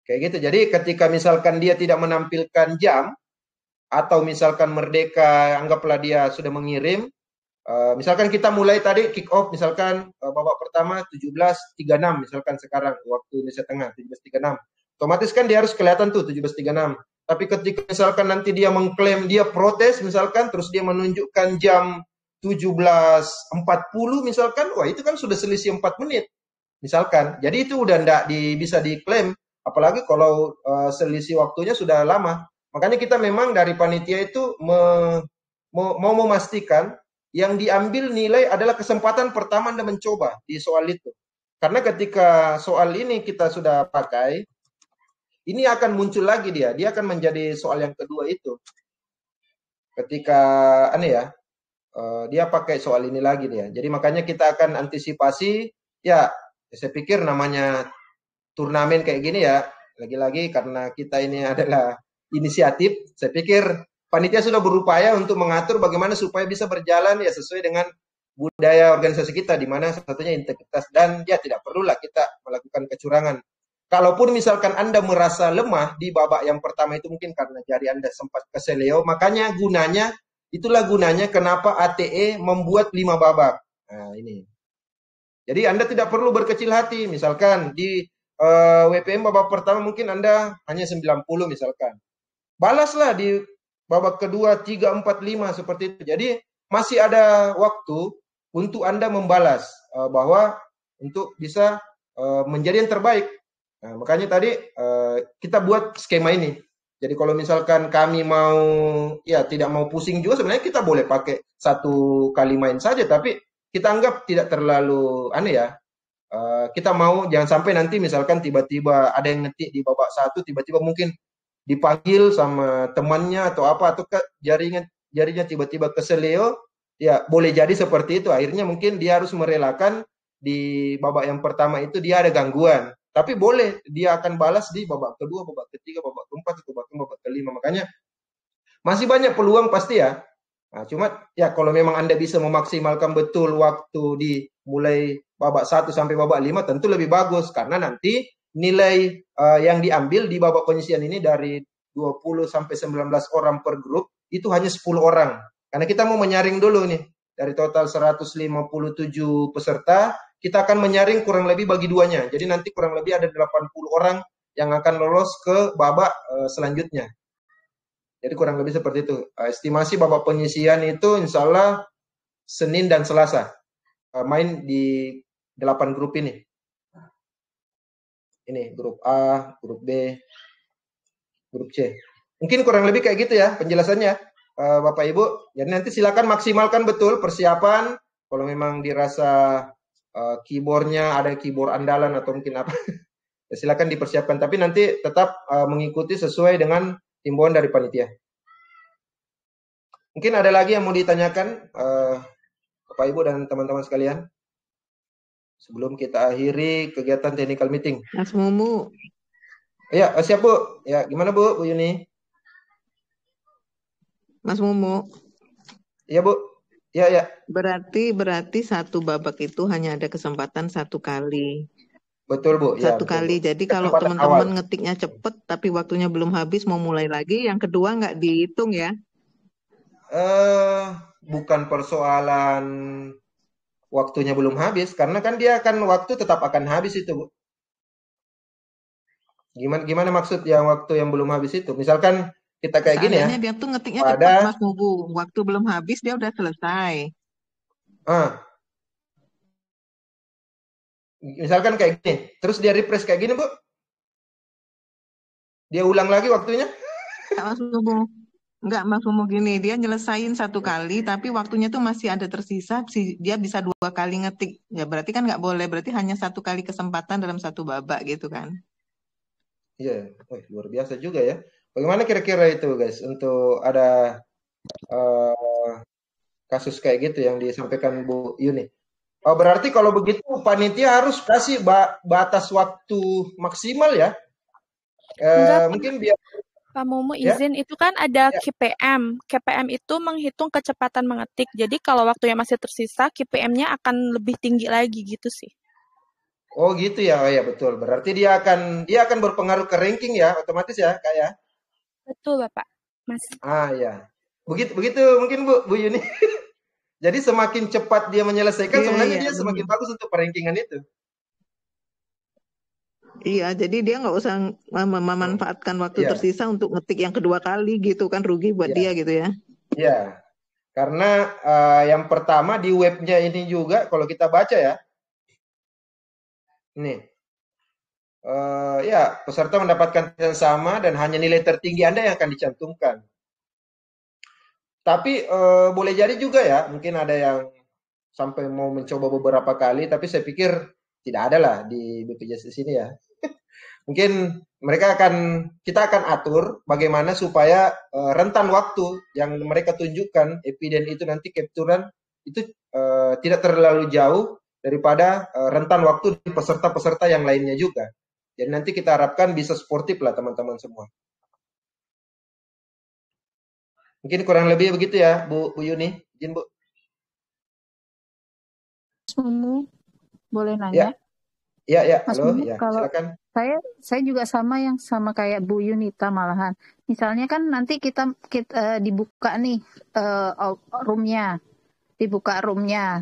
Kayak gitu. Jadi ketika misalkan dia tidak menampilkan jam atau misalkan Merdeka anggaplah dia sudah mengirim, misalkan kita mulai tadi kick off misalkan babak pertama 17.36 misalkan sekarang waktu Indonesia Tengah 17.36. Otomatis kan dia harus kelihatan tuh 17.36. Tapi ketika misalkan nanti dia mengklaim dia protes misalkan terus dia menunjukkan jam 17.40 misalkan, wah itu kan sudah selisih 4 menit misalkan. Jadi itu udah enggak bisa diklaim, apalagi kalau selisih waktunya sudah lama. Makanya kita memang dari panitia itu mau memastikan yang diambil nilai adalah kesempatan pertama Anda mencoba di soal itu. Karena ketika soal ini kita sudah pakai, ini akan muncul lagi dia akan menjadi soal yang kedua itu. Ketika dia pakai soal ini lagi dia. Jadi makanya kita akan antisipasi ya, saya pikir namanya turnamen kayak gini ya, lagi-lagi karena kita ini adalah inisiatif, saya pikir panitia sudah berupaya untuk mengatur bagaimana supaya bisa berjalan ya sesuai dengan budaya organisasi kita, di mana salah satunya integritas, dan ya tidak perlulah kita melakukan kecurangan. Kalaupun misalkan Anda merasa lemah di babak yang pertama itu mungkin karena jari Anda sempat keseleo, makanya itulah gunanya kenapa ATE membuat 5 babak. Nah, ini. Jadi Anda tidak perlu berkecil hati. Misalkan di WPM babak pertama mungkin Anda hanya 90 misalkan. Balaslah di babak kedua 3, 4, 5 seperti itu. Jadi masih ada waktu untuk Anda membalas bahwa untuk bisa menjadi yang terbaik. Nah, makanya tadi kita buat skema ini. Jadi kalau misalkan kami mau, ya tidak mau pusing juga, sebenarnya kita boleh pakai 1 kali main saja, tapi kita anggap tidak terlalu aneh ya. Kita mau jangan sampai nanti misalkan tiba-tiba ada yang ngetik di babak 1, tiba-tiba mungkin dipanggil sama temannya atau apa, atau jarinya tiba-tiba keseleo, ya boleh jadi seperti itu. Akhirnya mungkin dia harus merelakan di babak yang pertama itu dia ada gangguan. Tapi boleh dia akan balas di babak kedua, babak ketiga, babak keempat, atau bahkan babak kelima. Makanya masih banyak peluang pasti ya. Nah, cuma ya kalau memang Anda bisa memaksimalkan betul waktu di mulai babak 1 sampai babak 5 tentu lebih bagus. Karena nanti nilai yang diambil di babak penyisian ini dari 20 sampai 19 orang per grup itu hanya 10 orang. Karena kita mau menyaring dulu nih. Dari total 157 peserta, kita akan menyaring kurang lebih bagi duanya. Jadi nanti kurang lebih ada 80 orang yang akan lolos ke babak selanjutnya. Jadi kurang lebih seperti itu. Estimasi babak penyisian itu insya Allah Senin dan Selasa. Main di 8 grup ini. Ini grup A, grup B, grup C. Mungkin kurang lebih kayak gitu ya penjelasannya. Bapak Ibu, jadi nanti silakan maksimalkan betul persiapan. Kalau memang dirasa keyboardnya ada keyboard andalan atau mungkin apa, ya silakan dipersiapkan. Tapi nanti tetap mengikuti sesuai dengan himbauan dari panitia. Mungkin ada lagi yang mau ditanyakan, Bapak Ibu dan teman-teman sekalian, sebelum kita akhiri kegiatan technical meeting. Mas Mumu. Ya, siap Bu. Ya, gimana Bu Yuni? Mas Mumu. Iya Bu. Ya. Berarti satu babak itu hanya ada kesempatan 1 kali. Betul Bu. Satu betul, kali. Bu. Jadi kalau teman-teman ngetiknya cepet tapi waktunya belum habis mau mulai lagi, yang kedua nggak dihitung ya? Bukan persoalan waktunya belum habis, karena kan dia akan waktu tetap akan habis itu Bu. Gimana maksud yang waktu yang belum habis itu? Misalkan kita kayak gini ya. Dia tuh ngetiknya cepat Mas Mubu. Waktu belum habis dia udah selesai. Misalkan kayak gini. Terus dia refresh kayak gini Bu. Dia ulang lagi waktunya. Mas Mubu. Enggak, Mas Mumu gini. Dia nyelesain 1 kali tapi waktunya tuh masih ada tersisa. Dia bisa 2 kali ngetik. Ya berarti kan nggak boleh. Berarti hanya 1 kali kesempatan dalam 1 babak gitu kan. Iya. Luar biasa juga ya. Bagaimana kira-kira itu guys untuk ada kasus kayak gitu yang disampaikan Bu Yuni? Berarti kalau begitu panitia harus kasih batas waktu maksimal ya? Mungkin biar Pak Mumu izin itu kan ada KPM. KPM itu menghitung kecepatan mengetik. Jadi kalau waktunya masih tersisa, KPM-nya akan lebih tinggi lagi gitu sih. Oh gitu ya, ya betul. Berarti dia akan berpengaruh ke ranking ya, otomatis ya, Kak ya. Betul, Bapak. Mas. Ya. Begitu mungkin Bu Yuni. Jadi semakin cepat dia menyelesaikan, sebenarnya dia semakin bagus untuk perankingan itu. Iya, jadi dia nggak usah memanfaatkan waktu tersisa untuk ngetik yang kedua kali gitu kan, rugi buat dia gitu ya. Iya, karena yang pertama di webnya ini juga kalau kita baca ya, nih, peserta mendapatkan yang sama dan hanya nilai tertinggi Anda yang akan dicantumkan. Tapi boleh jadi juga ya, mungkin ada yang sampai mau mencoba beberapa kali, tapi saya pikir tidak ada lah di BPJS di sini ya. Mungkin kita akan atur bagaimana supaya rentan waktu yang mereka tunjukkan epiden itu nanti capturean itu tidak terlalu jauh daripada rentan waktu di peserta-peserta yang lainnya juga. Jadi nanti kita harapkan bisa sportif lah teman-teman semua. Mungkin kurang lebih begitu ya Bu Yuni. Izin Bu. Boleh nanya? Ya. Mas Halo, Mumu, kalau silakan. Saya juga sama kayak Bu Yunita malahan. Misalnya kan nanti kita dibuka nih roomnya,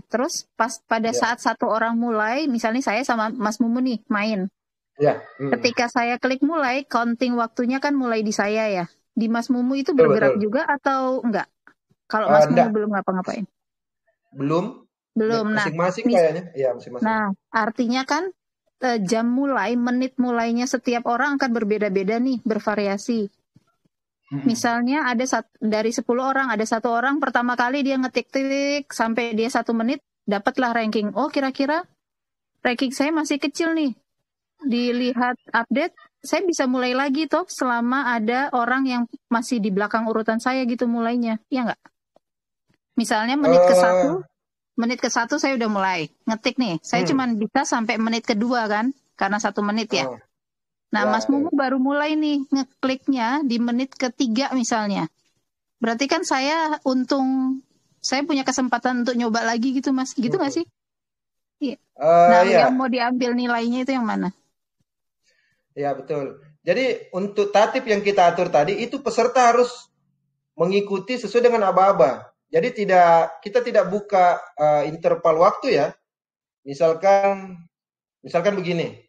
Terus pada saat 1 orang mulai, misalnya saya sama Mas Mumu nih main. Ya. Ketika saya klik mulai, counting waktunya kan mulai di saya ya. Di Mas Mumu itu bergerak juga atau enggak? Kalau Mas Mumu belum ngapa-ngapain? Belum. Nah, Masing-masing kayaknya. Iya, masing-masing. Nah, artinya kan jam mulai, menit mulainya setiap orang akan berbeda-beda nih, bervariasi. Misalnya ada dari 10 orang, ada 1 orang pertama kali dia ngetik-tik sampai dia 1 menit, dapatlah ranking. Oh, kira-kira ranking saya masih kecil nih. Dilihat update, saya bisa mulai lagi toh selama ada orang yang masih di belakang urutan saya gitu mulainya. Iya nggak? Misalnya menit ke 1 saya udah mulai ngetik nih. Saya cuma bisa sampai menit kedua kan, karena 1 menit ya. Nah, Mas Mumu baru mulai nih ngekliknya di menit ke-3 misalnya. Berarti kan saya punya kesempatan untuk nyoba lagi gitu, Mas. Gitu nggak sih? Iya. Nah, yang mau diambil nilainya itu yang mana? Ya, betul. Jadi untuk tatip yang kita atur tadi, itu peserta harus mengikuti sesuai dengan aba-aba. Jadi kita tidak buka interval waktu ya. Misalkan begini.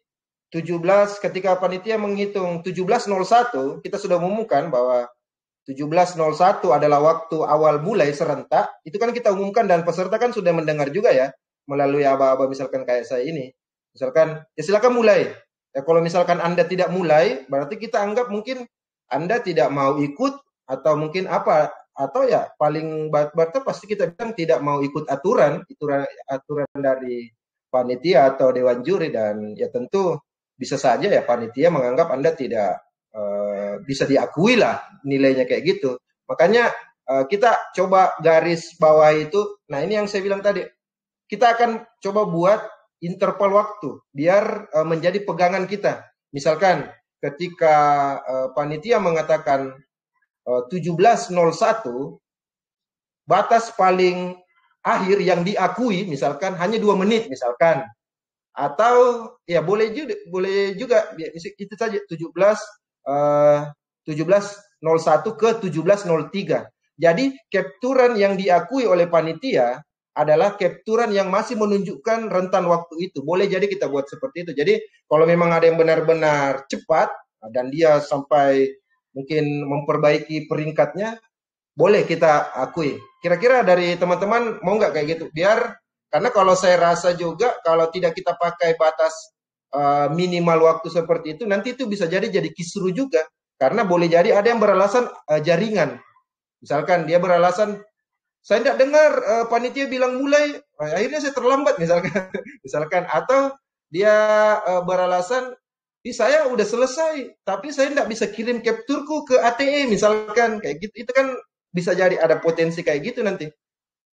17 ketika panitia menghitung 17.01, kita sudah umumkan bahwa 17.01 adalah waktu awal mulai serentak. Itu kan kita umumkan dan peserta kan sudah mendengar juga ya melalui aba-aba misalkan kayak saya ini. Misalkan ya silakan mulai. Ya kalau misalkan Anda tidak mulai, berarti kita anggap mungkin Anda tidak mau ikut atau mungkin apa, atau ya paling batas pasti kita bilang tidak mau ikut aturan dari panitia atau dewan juri, dan ya tentu bisa saja ya panitia menganggap Anda tidak bisa diakui lah nilainya kayak gitu. Makanya kita coba garis bawah itu. Nah, ini yang saya bilang tadi. Kita akan coba buat interval waktu biar menjadi pegangan kita. Misalkan ketika panitia mengatakan 17.01, batas paling akhir yang diakui misalkan hanya 2 menit misalkan. Atau ya boleh juga itu saja 17.01 ke 17.03. Jadi capturan yang diakui oleh panitia adalah capturan yang masih menunjukkan rentan waktu itu. Boleh jadi kita buat seperti itu. Jadi kalau memang ada yang benar-benar cepat dan dia sampai mungkin memperbaiki peringkatnya, boleh kita akui. Kira-kira dari teman-teman mau nggak kayak gitu? Karena kalau saya rasa juga kalau tidak kita pakai batas minimal waktu seperti itu, nanti itu bisa jadi kisru juga. Karena boleh jadi ada yang beralasan jaringan. Misalkan dia beralasan, saya tidak dengar panitia bilang mulai, akhirnya saya terlambat misalkan. Atau dia beralasan, saya udah selesai, tapi saya tidak bisa kirim captureku ke ATE misalkan, kayak gitu. Itu kan bisa jadi ada potensi kayak gitu nanti.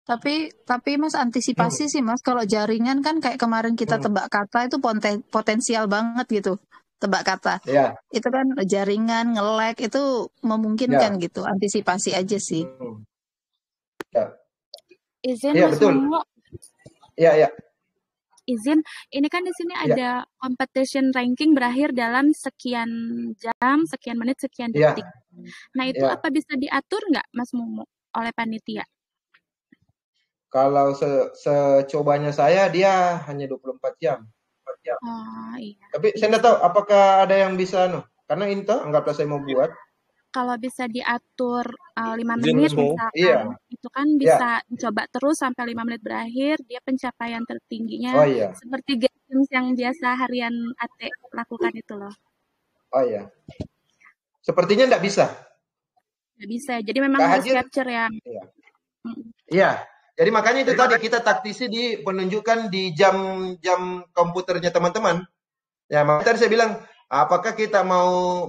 Tapi Mas antisipasi sih Mas, kalau jaringan kan kayak kemarin kita tebak kata itu potensial banget gitu, tebak kata. Ya. Itu kan jaringan, nge-lag itu memungkinkan gitu, antisipasi aja sih. Ya. Izin ya, Mas betul. Mumu. Ya. Izin, ini kan di sini ada competition ranking berakhir dalam sekian jam, sekian menit, sekian detik. Nah, itu apa bisa diatur nggak Mas Mumu oleh panitia? Kalau secobanya saya, dia hanya 24 jam. Oh, iya. Tapi saya tidak tahu apakah ada yang bisa, karena itu anggaplah saya mau buat. Kalau bisa diatur 5 menit misalkan, itu kan bisa dicoba terus sampai 5 menit berakhir, dia pencapaian tertingginya seperti games yang biasa harian AT lakukan itu loh. Oh iya. Sepertinya tidak bisa. Tidak bisa, jadi memang harus capture yang. Iya. Jadi makanya itu tadi kita taktisi penunjukan di jam komputernya teman-teman. Ya, makanya tadi saya bilang, apakah kita mau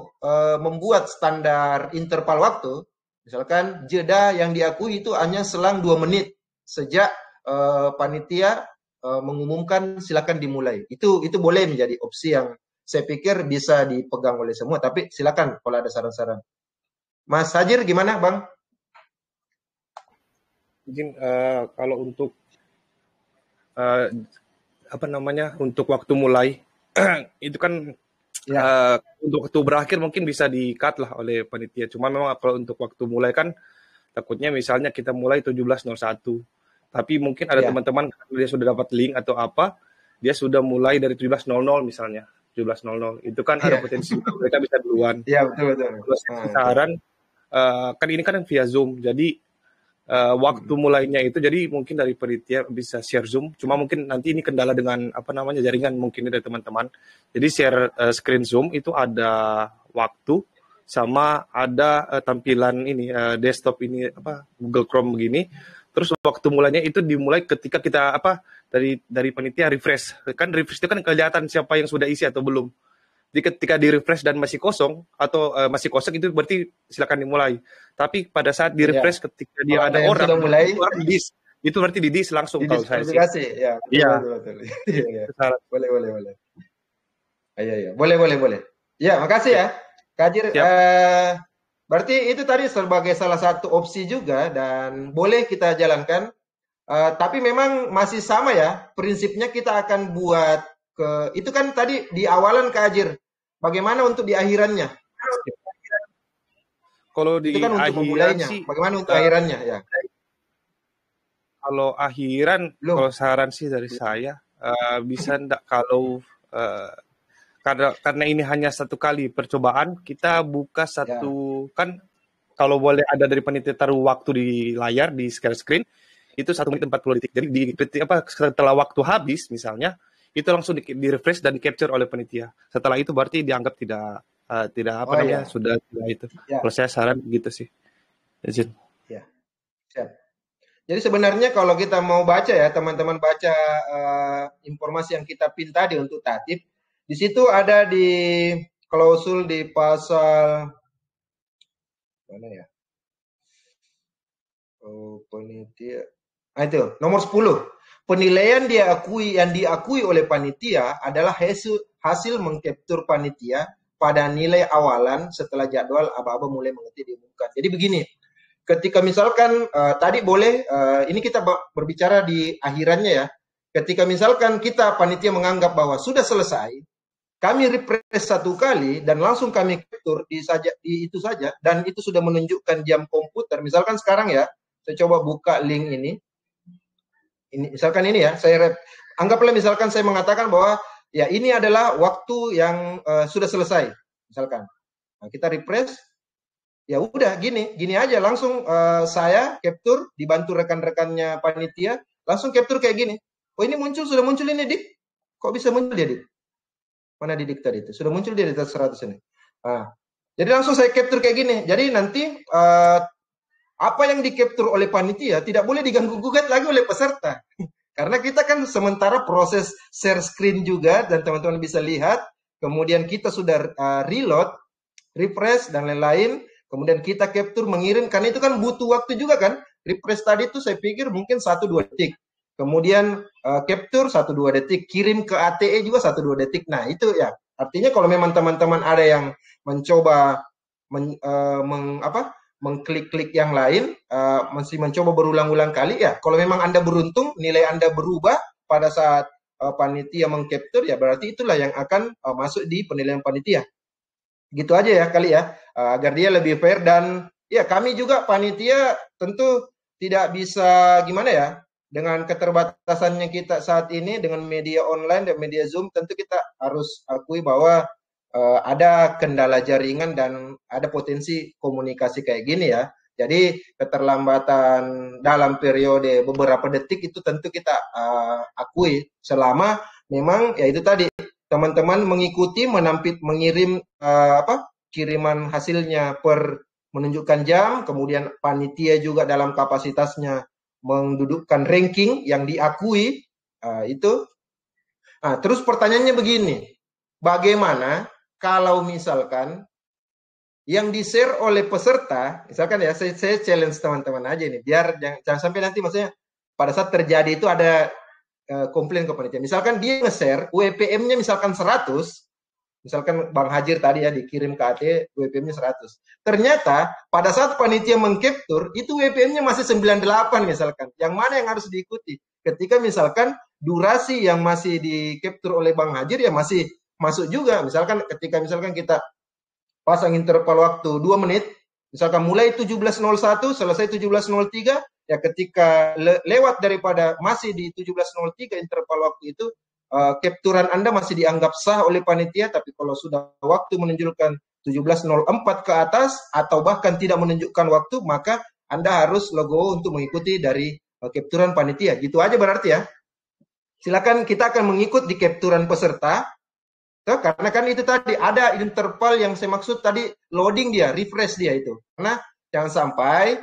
membuat standar interval waktu, misalkan jeda yang diakui itu hanya selang 2 menit sejak panitia mengumumkan silakan dimulai. Itu boleh menjadi opsi yang saya pikir bisa dipegang oleh semua. Tapi silakan kalau ada saran-saran. Mas Hajir gimana, Bang? Mungkin kalau untuk untuk waktu mulai itu kan untuk waktu berakhir mungkin bisa di-cut lah oleh panitia. Cuma memang kalau untuk waktu mulai kan takutnya misalnya kita mulai 17.01. Tapi mungkin ada teman-teman dia sudah dapat link atau apa, dia sudah mulai dari 17.00 misalnya. 17.00. Itu kan ada potensi mereka bisa duluan. Iya, betul. Terus saran kan ini kan via Zoom. Jadi waktu mulainya itu, jadi mungkin dari panitia bisa share Zoom, cuma mungkin nanti ini kendala dengan jaringan mungkin dari teman-teman. Jadi share screen Zoom itu ada waktu sama ada tampilan ini desktop ini Google Chrome begini. Terus waktu mulainya itu dimulai ketika kita dari panitia refresh. Kan refresh itu kan kelihatan siapa yang sudah isi atau belum. Jadi ketika di refresh dan masih kosong atau masih kosong itu berarti silakan dimulai. Tapi pada saat di refresh ketika dia ada orang itu berarti di dis langsung kalau saya sih. Iya. Boleh. Iya. Boleh. Ya, makasih ya. Kajir, berarti itu tadi sebagai salah satu opsi juga dan boleh kita jalankan. Tapi memang masih sama ya, prinsipnya kita akan buat itu kan tadi di awalan Kajir. Bagaimana untuk di akhirannya? Kalau di itu kan untuk memulainya. Sih, bagaimana untuk akhirannya ya? Kalau akhiran, kalau saran sih dari saya bisa enggak kalau karena ini hanya satu kali percobaan, kita buka satu kan kalau boleh ada dari panitia taruh waktu di layar di share screen itu 1 menit 40 detik. Jadi setelah waktu habis misalnya itu langsung di refresh dan di capture oleh panitia. Setelah itu berarti dianggap tidak sudah itu. Kalau saya saran gitu sih. Izin. Ya. Siap. Jadi sebenarnya kalau kita mau baca ya teman-teman baca informasi yang kita pin tadi untuk tatib, di situ ada di klausul di pasal mana ya? Panitia. Itu nomor 10. Penilaian yang diakui oleh panitia adalah hasil mengcapture panitia pada nilai awalan setelah jadwal aba-aba mulai mengetik diumumkan. Jadi begini, ketika misalkan tadi boleh, ini kita berbicara di akhirannya ya. Ketika misalkan kita panitia menganggap bahwa sudah selesai, kami refresh 1 kali dan langsung kami capture di itu saja dan itu sudah menunjukkan jam komputer. Misalkan sekarang ya, saya coba buka link ini. Misalkan ini ya, anggaplah misalkan saya mengatakan bahwa ya ini adalah waktu yang sudah selesai, misalkan. Nah, kita refresh, ya udah gini aja langsung saya capture dibantu rekan-rekannya panitia, langsung capture kayak gini. Oh ini sudah muncul ini Dik. Kok bisa muncul dia Dik? Mana Didik tadi itu? Sudah muncul dia di atas 100 ini. Nah, jadi langsung saya capture kayak gini. Jadi nanti apa yang di-capture oleh panitia tidak boleh diganggu-gugat lagi oleh peserta. Karena kita kan sementara proses share screen juga dan teman-teman bisa lihat, kemudian kita sudah reload, refresh dan lain-lain, kemudian kita capture mengirim, karena itu kan butuh waktu juga kan. Refresh tadi itu saya pikir mungkin 1-2 detik. Kemudian capture 1-2 detik, kirim ke ATE juga 1-2 detik. Nah, itu ya. Artinya kalau memang teman-teman ada yang mencoba mengklik-klik yang lain, masih mencoba berulang-ulang kali ya. Kalau memang Anda beruntung, nilai Anda berubah pada saat panitia mengcapture, ya berarti itulah yang akan masuk di penilaian panitia. Gitu aja ya kali ya, agar dia lebih fair dan ya kami juga panitia tentu tidak bisa gimana ya, dengan keterbatasannya kita saat ini dengan media online dan media Zoom, tentu kita harus akui bahwa ada kendala jaringan dan ada potensi komunikasi kayak gini ya. Jadi keterlambatan dalam periode beberapa detik itu tentu kita akui selama memang ya itu tadi teman-teman mengikuti mengirim kiriman hasilnya per menunjukkan jam, kemudian panitia juga dalam kapasitasnya mendudukkan ranking yang diakui itu. Nah, terus pertanyaannya begini, bagaimana kalau misalkan yang di-share oleh peserta, misalkan ya saya challenge teman-teman aja nih, biar jangan sampai nanti maksudnya pada saat terjadi itu ada komplain ke panitia. Misalkan dia nge-share WPM-nya misalkan 100, misalkan Bang Hajir tadi ya dikirim ke AT WPM-nya 100. Ternyata pada saat panitia mengcapture itu WPM-nya masih 98 misalkan. Yang mana yang harus diikuti? Ketika misalkan durasi yang masih di-capture oleh Bang Hajir ya masih masuk juga. Misalkan ketika kita pasang interval waktu 2 menit, misalkan mulai 17.01 selesai 17.03, ya ketika lewat daripada masih di 17.03 interval waktu itu, capturan Anda masih dianggap sah oleh panitia, tapi kalau sudah waktu menunjukkan 17.04 ke atas atau bahkan tidak menunjukkan waktu, maka Anda harus logo untuk mengikuti dari capturean panitia. Gitu aja berarti ya. Silakan, kita akan mengikut di capturean peserta. Karena kan itu tadi ada interval yang saya maksud tadi, loading dia, refresh dia itu. Karena jangan sampai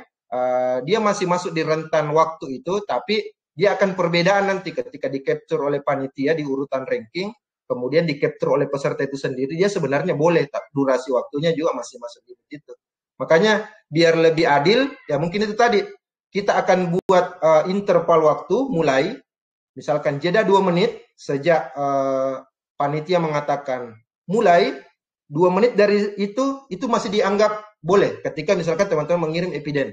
dia masih masuk di rentan waktu itu, tapi dia akan perbedaan nanti ketika di-capture oleh panitia di urutan ranking, kemudian di-capture oleh peserta itu sendiri, dia sebenarnya boleh, durasi waktunya juga masih masuk di situ. Makanya biar lebih adil, ya mungkin itu tadi, kita akan buat interval waktu mulai, misalkan jeda 2 menit sejak panitia mengatakan mulai, 2 menit dari itu masih dianggap boleh ketika misalkan teman-teman mengirim eviden.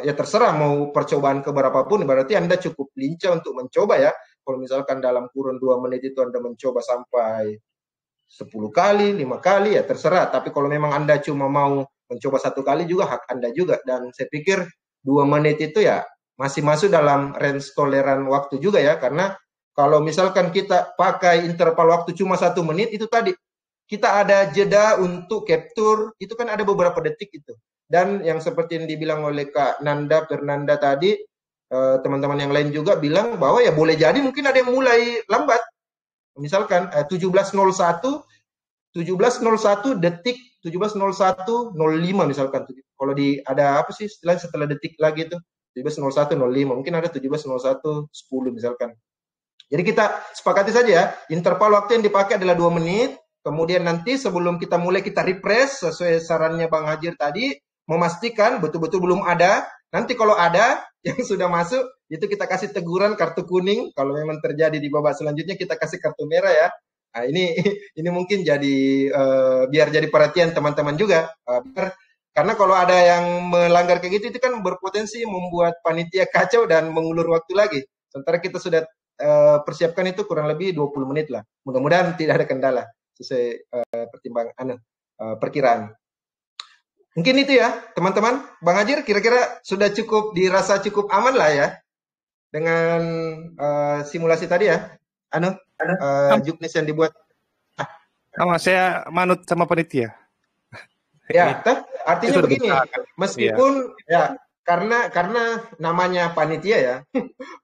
Ya terserah mau percobaan ke berapapun, berarti Anda cukup lincah untuk mencoba ya. Kalau misalkan dalam kurun 2 menit itu Anda mencoba sampai 10 kali, 5 kali, ya terserah. Tapi kalau memang Anda cuma mau mencoba 1 kali juga hak Anda juga. Dan saya pikir 2 menit itu ya masih masuk dalam range toleran waktu juga ya. Karena kalau misalkan kita pakai interval waktu cuma 1 menit, itu tadi kita ada jeda untuk capture, itu kan ada beberapa detik itu. Dan yang seperti yang dibilang oleh Kak Nanda, Fernanda tadi, teman-teman yang lain juga bilang bahwa ya boleh jadi mungkin ada yang mulai lambat. Misalkan 17.01 detik, 17.01.05 misalkan. Kalau ada apa sih istilahnya setelah detik lagi itu, 17.01.05, mungkin ada 17.01.10 misalkan. Jadi kita sepakati saja ya, interval waktu yang dipakai adalah 2 menit, kemudian nanti sebelum kita mulai kita refresh sesuai sarannya Bang Hajir tadi, memastikan betul-betul belum ada. Nanti kalau ada yang sudah masuk, itu kita kasih teguran kartu kuning. Kalau memang terjadi di babak selanjutnya, kita kasih kartu merah ya. Nah, ini mungkin jadi biar jadi perhatian teman-teman juga. Karena kalau ada yang melanggar kayak gitu, itu kan berpotensi membuat panitia kacau dan mengulur waktu lagi. Sementara kita sudah persiapkan itu kurang lebih 20 menit lah. Mudah-mudahan tidak ada kendala sesuai pertimbangan perkiraan. Mungkin itu ya, teman-teman. Bang Hajir, kira-kira sudah dirasa cukup aman lah ya dengan simulasi tadi ya. Juknis yang dibuat. Sama saya manut sama panitia. Ya, artinya begini, meskipun ya karena namanya panitia ya,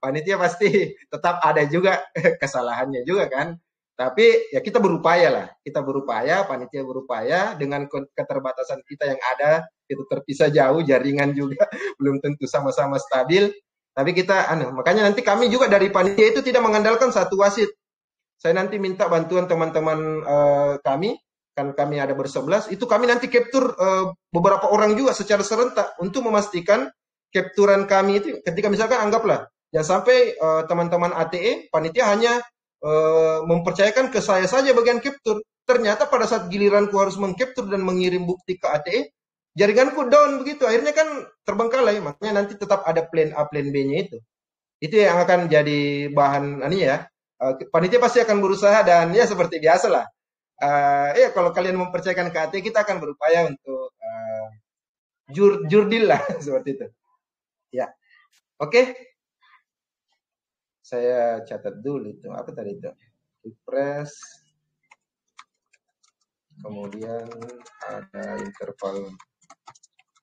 panitia pasti tetap ada juga kesalahannya juga kan. Tapi ya kita berupaya, panitia berupaya dengan keterbatasan kita yang ada, kita terpisah jauh, jaringan juga belum tentu sama-sama stabil. Tapi kita, makanya nanti kami juga dari panitia itu tidak mengandalkan satu wasit. Saya nanti minta bantuan teman-teman kami, kan kami ada ber-11, itu kami nanti capture beberapa orang juga secara serentak untuk memastikan capturean kami itu, ketika misalkan anggaplah, jangan sampai teman-teman ATE, panitia hanya mempercayakan ke saya saja bagian capture. Ternyata pada saat giliranku harus mengcapture dan mengirim bukti ke ATE, jaringanku down begitu. Akhirnya kan terbengkalai. Makanya nanti tetap ada plan A, plan B-nya itu. Itu yang akan jadi bahan ya. Panitia pasti akan berusaha dan ya seperti biasa lah. Ya kalau kalian mempercayakan ke ATE, kita akan berupaya untuk jurdil lah seperti itu. Ya. Oke. Saya catat dulu itu. Apa tadi itu? Refresh. Kemudian ada interval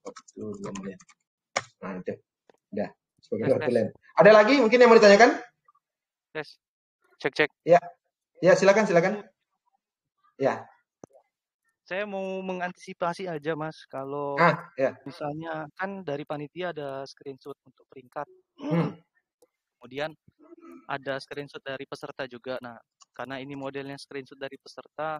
waktu 2 menit. Nah, itu. Udah. Sebagai waktu lain. Ada lagi mungkin yang mau ditanyakan? Yes. Cek. Ya. Ya, silakan. Ya. Saya mau mengantisipasi aja, Mas. Kalau misalnya kan dari panitia ada screenshot untuk peringkat. Kemudian ada screenshot dari peserta juga. Nah, karena ini modelnya screenshot dari peserta,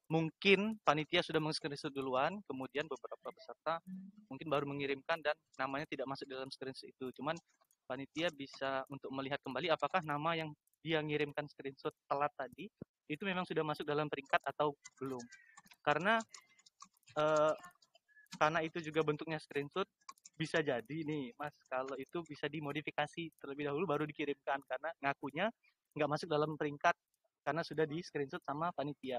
mungkin panitia sudah meng-screenshot duluan, kemudian beberapa peserta mungkin baru mengirimkan dan namanya tidak masuk dalam screenshot itu. Cuman panitia bisa untuk melihat kembali apakah nama yang dia ngirimkan screenshot telat tadi itu memang sudah masuk dalam peringkat atau belum. Karena itu juga bentuknya screenshot, bisa jadi nih Mas, kalau itu bisa dimodifikasi terlebih dahulu baru dikirimkan, karena ngakunya nggak masuk dalam peringkat karena sudah di screenshot sama panitia.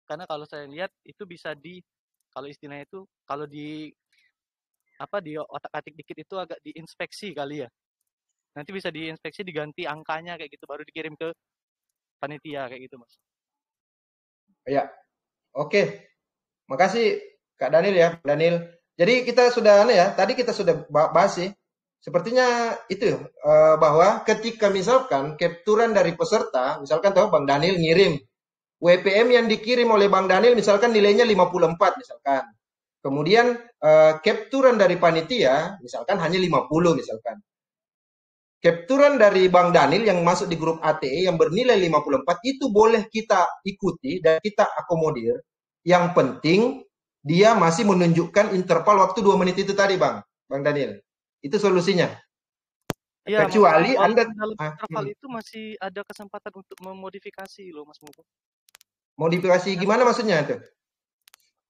Karena kalau saya lihat itu bisa kalau istilahnya itu kalau di otak-atik dikit itu agak diinspeksi kali ya. Nanti bisa diinspeksi, diganti angkanya kayak gitu, baru dikirim ke panitia kayak gitu Mas. Ya, oke. Makasih Kak Daniel ya, Daniel. Jadi kita sudah tadi kita sudah bahas sih. Sepertinya itu bahwa ketika misalkan capturean dari peserta, misalkan tahu Bang Daniel ngirim WPM yang dikirim oleh Bang Daniel misalkan nilainya 54 misalkan. Kemudian capturean dari panitia misalkan hanya 50 misalkan. Capturean dari Bang Daniel yang masuk di grup ATE yang bernilai 54 itu boleh kita ikuti dan kita akomodir. Yang penting dia masih menunjukkan interval waktu 2 menit itu tadi, Bang Daniel. Itu solusinya. Iya, Kecuali Anda dalam interval itu masih ada kesempatan untuk memodifikasi loh, Mas Mugo. Modifikasi gimana maksudnya itu?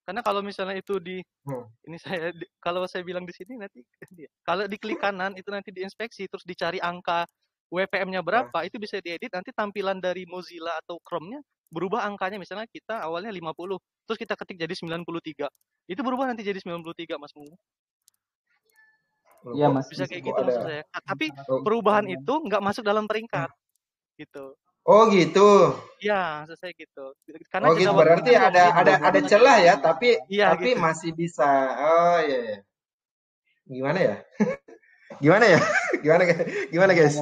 Karena kalau misalnya itu ini kalau saya bilang di sini nanti kalau diklik kanan itu nanti diinspeksi terus dicari angka WPM-nya berapa, itu bisa diedit, nanti tampilan dari Mozilla atau Chrome-nya berubah angkanya, misalnya kita awalnya 50, terus kita ketik jadi 93. Itu berubah nanti jadi 93, Mas Mugo. Iya, Mas. Bisa kayak gitu maksud saya. Tapi perubahan itu nggak masuk dalam peringkat. Gitu. Oh gitu. Iya, maksud saya gitu. Karena gitu berarti ada celah ya, tapi gitu. Masih bisa. Oh iya. Gimana ya? Gimana guys?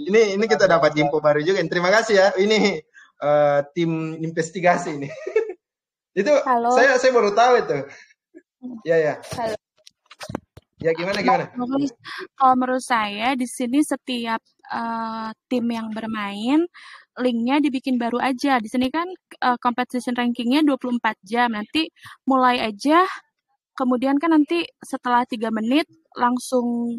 Ini kita dapat info baru juga. Terima kasih ya. Ini tim investigasi ini. Itu halo. saya baru tahu itu. Ya. Halo. Ya gimana? Kalau menurut saya di sini setiap tim yang bermain linknya dibikin baru aja. Di sini kan competition rankingnya 24 jam. Nanti mulai aja. Kemudian kan nanti setelah 3 menit langsung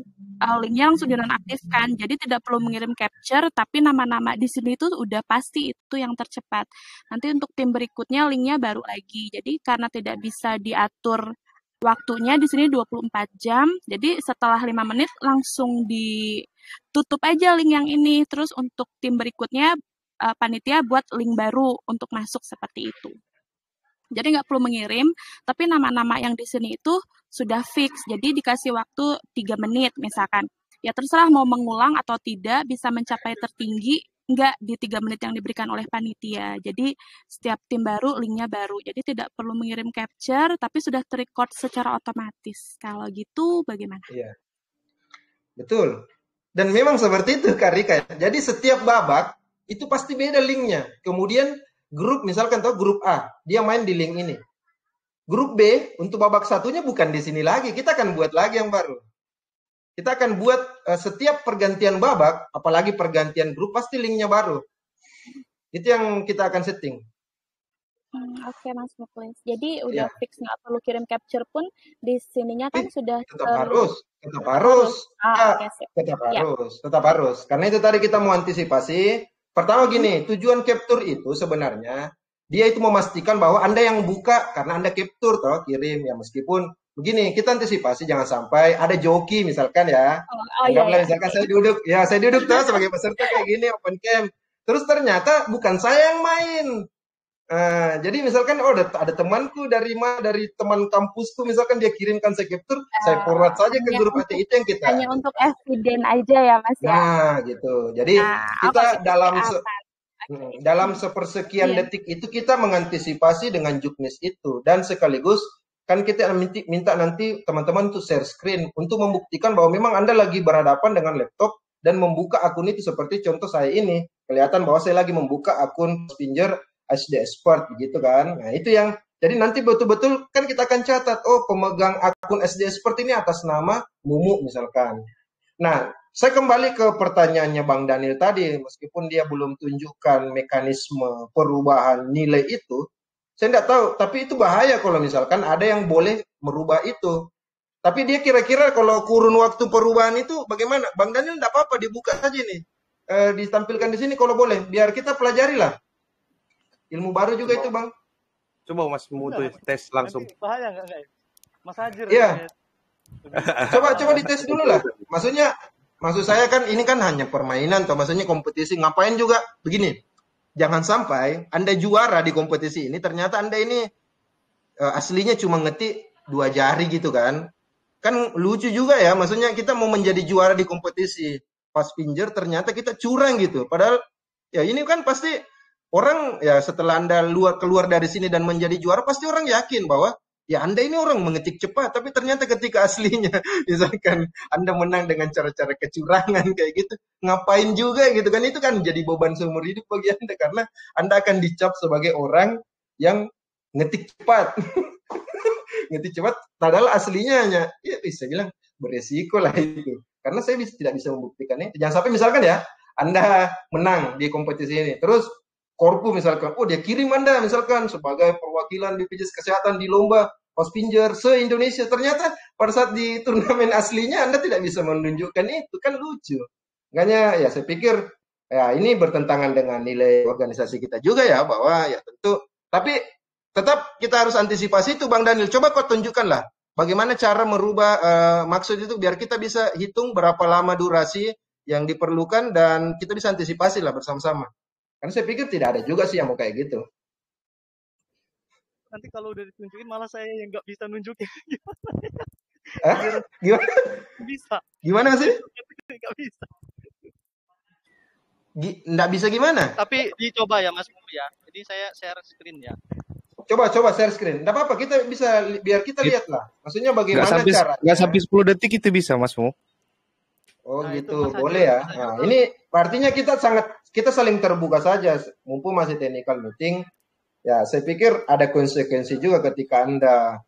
linknya langsung dinonaktifkan. Jadi tidak perlu mengirim capture, tapi nama-nama di sini itu udah pasti itu yang tercepat. Nanti untuk tim berikutnya linknya baru lagi. Jadi karena tidak bisa diatur waktunya di sini 24 jam. Jadi setelah 5 menit langsung ditutup aja link yang ini. Terus untuk tim berikutnya panitia buat link baru untuk masuk seperti itu. Jadi nggak perlu mengirim, tapi nama-nama yang di sini itu sudah fix. Jadi dikasih waktu 3 menit misalkan. Ya terserah mau mengulang atau tidak, bisa mencapai tertinggi nggak di 3 menit yang diberikan oleh panitia. Jadi setiap tim baru linknya baru. Jadi tidak perlu mengirim capture, tapi sudah terrecord secara otomatis. Kalau gitu bagaimana? Iya, betul. Dan memang seperti itu Kak Rika. Jadi setiap babak itu pasti beda linknya. Kemudian grup misalkan grup A, dia main di link ini. Grup B untuk babak satunya bukan di sini lagi. Kita akan buat lagi yang baru. Kita akan buat setiap pergantian babak, apalagi pergantian grup, pasti linknya baru. Itu yang kita akan setting. Oke, Mas Muklis. Jadi udah fix nggak perlu kirim capture pun di sininya kan sudah tetap harus. Karena itu tadi kita mau antisipasi. Pertama gini, tujuan capture itu sebenarnya dia itu memastikan bahwa Anda yang buka karena Anda capture kirim ya, meskipun begini kita antisipasi jangan sampai ada joki misalkan ya. Anggaplah misalkan saya duduk sebagai peserta kayak gini open cam. Terus ternyata bukan saya yang main. Jadi misalkan ada temanku dari teman kampusku misalkan dia kirimkan saya capture, saya forward saja ke grup AT itu yang kita. Hanya untuk eviden aja ya Mas ya. Nah, gitu. Jadi kita dalam sepersekian detik itu kita mengantisipasi dengan juknis itu, dan sekaligus kan kita minta nanti teman-teman untuk share screen untuk membuktikan bahwa memang Anda lagi berhadapan dengan laptop dan membuka akun itu, seperti contoh saya ini. Kelihatan bahwa saya lagi membuka akun Finger SD Expert begitu kan. Nah, itu yang jadi nanti betul-betul kan kita akan catat, pemegang akun SD Expert ini atas nama Mumu misalkan. Nah, saya kembali ke pertanyaannya Bang Daniel tadi, meskipun dia belum tunjukkan mekanisme perubahan nilai itu, saya tidak tahu, tapi itu bahaya kalau misalkan ada yang boleh merubah itu. Tapi dia kira-kira kalau kurun waktu perubahan itu bagaimana? Bang Daniel tidak apa-apa, dibuka saja nih. Ditampilkan di sini kalau boleh, biar kita pelajari lah. Ilmu baru juga itu, Bang. Coba Mas Mutu tes langsung. Bahaya enggak? Mas Hajir. Iya. Coba dites dulu lah. Maksud saya kan ini kan hanya permainan atau maksudnya kompetisi. Ngapain juga begini? Jangan sampai Anda juara di kompetisi ini, ternyata Anda ini aslinya cuma ngetik 2 jari gitu kan. Kan lucu juga ya, maksudnya kita mau menjadi juara di kompetisi Fast Finger, ternyata kita curang gitu. Padahal ya ini kan pasti orang ya setelah Anda keluar dari sini dan menjadi juara, pasti orang yakin bahwa Ya Anda ini orang mengetik cepat, tapi ternyata ketika aslinya, misalkan Anda menang dengan cara-cara kecurangan kayak gitu, ngapain juga gitu kan, itu kan jadi beban seumur hidup bagi Anda, karena Anda akan dicap sebagai orang yang ngetik cepat. Ngetik cepat, padahal aslinya hanya, ya bisa bilang beresiko lah itu. Karena saya tidak bisa membuktikannya. Jangan sampai misalkan ya, Anda menang di kompetisi ini, terus Korpu misalkan, oh dia kirim Anda misalkan sebagai perwakilan BPJS Kesehatan di lomba Passenger se-Indonesia. Ternyata pada saat di turnamen aslinya Anda tidak bisa menunjukkan itu, kan lucu. Makanya ya saya pikir ya ini bertentangan dengan nilai organisasi kita juga ya, bahwa ya tentu, tapi tetap kita harus antisipasi itu Bang Daniel. Coba kau tunjukkanlah bagaimana cara merubah maksud itu biar kita bisa hitung berapa lama durasi yang diperlukan dan kita bisa antisipasi lah bersama-sama. Karena saya pikir tidak ada juga sih yang mau kayak gitu. Nanti kalau udah ditunjukin malah saya yang nggak bisa nunjukin. Gimana? Bisa. Gimana sih? Nggak bisa. Nggak bisa gimana? Tapi dicoba ya Mas Mu ya. Jadi saya share screen ya. Coba share screen. Nggak apa-apa, kita bisa biar kita lihat lah. Maksudnya bagaimana caranya? Nggak sampai 10 detik itu bisa Mas Mu. Oh nah, gitu, boleh ya. Nah, ini artinya kita saling terbuka saja, mumpung masih technical meeting. Ya, saya pikir ada konsekuensi juga ketika Anda